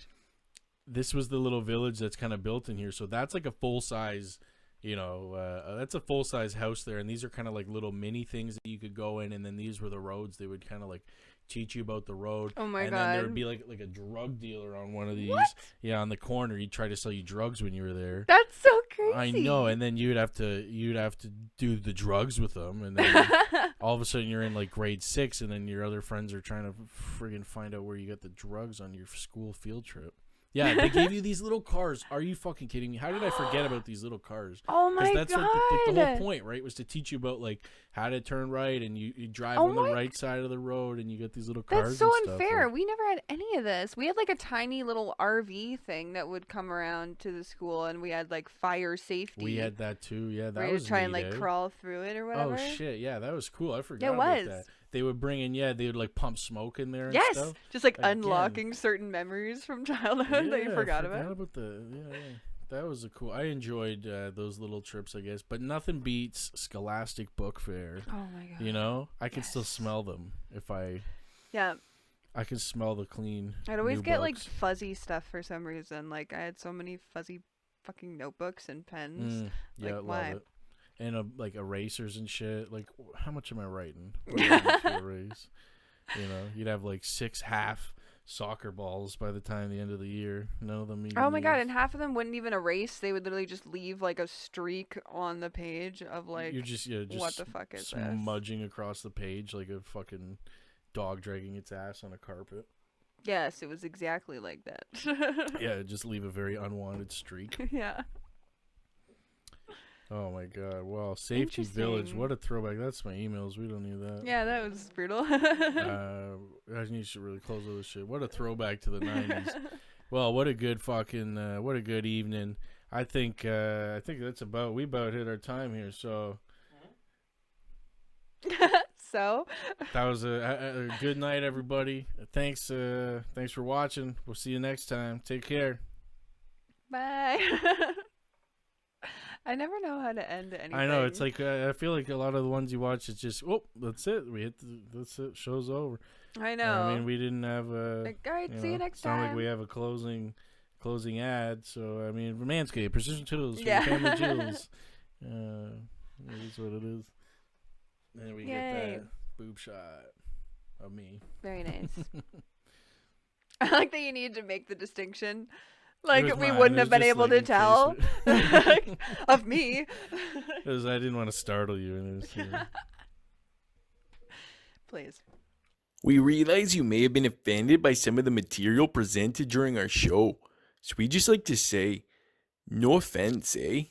this was the little village that's kind of built in here. So that's like a full size, that's a full size house there. And these are kind of like little mini things that you could go in. And then these were the roads. They would kind of like teach you about the road. Oh my God. God. And then there would be like a drug dealer on one of these. What? Yeah, on the corner. He'd try to sell you drugs when you were there. That's so crazy. I know. And then you'd have to do the drugs with them. And then all of a sudden you're in like grade 6, and then your other friends are trying to friggin' find out where you got the drugs on your school field trip. Yeah, they gave you these little cars. Are you fucking kidding me? How did I forget about these little cars? Oh my God. That's like the whole point, right? Was to teach you about like how to turn right, and you drive on the right side of the road, and you get these little cars. That's so and unfair. Like, we never had any of this. We had like a tiny little RV thing that would come around to the school, and we had like fire safety. we had that too. Yeah, that where was to try and neat, like eh? crawl through it or whatever. Oh shit, yeah, that was cool. I forgot It about was. that. They would bring in, they would like pump smoke in there and Yes, stuff. just like Again. unlocking certain memories from childhood that you forgot about. That was I enjoyed those little trips, I guess, but nothing beats Scholastic Book Fair. Oh my God. I can still smell them Yeah. I can smell the clean. I'd always new get like books. fuzzy stuff for some reason. Like I had so many fuzzy fucking notebooks and pens. Yeah, like, love why? it. And like erasers and shit. Like, how much am I writing? What do I need to erase? You'd have like 6 half soccer balls by the time the end of the year. None of them even Oh my God, used. and half of them wouldn't even erase. They would literally just leave like a streak on the page of like, You're just what the fuck is this? smudging across the page like a fucking dog dragging its ass on a carpet. Yes, it was exactly like that. Yeah, just leave a very unwanted streak. Yeah. Oh my god. Well, Safety Village, Interesting. what a throwback. That's my emails. We don't need that. Yeah, that was brutal. I need to really close all this shit. What a throwback to the 90s. Well, what a good fucking what a good evening. I think that's we about hit our time here. So So, that was a good night, everybody. Thanks for watching. We'll see you next time. Take care. bye. I never know how to end anything. I know, it's like I feel like a lot of the ones you watch, it's just that's it. That's it. Show's over. I know. I mean, we didn't have a. Like, all right, see you next it's not time. like we have a closing ad. So I mean, Manscaped, Precision Tools, for Yeah. your family jewels. It is what it is. And we get Yay. that boob shot of me. Very nice. I like that you need to make the distinction. Like, was we mine. wouldn't It have was been just, able like, to in case tell of me. Because I didn't want to startle you. And it was, Please. We realize you may have been offended by some of the material presented during our show, so we just like to say, no offense, eh?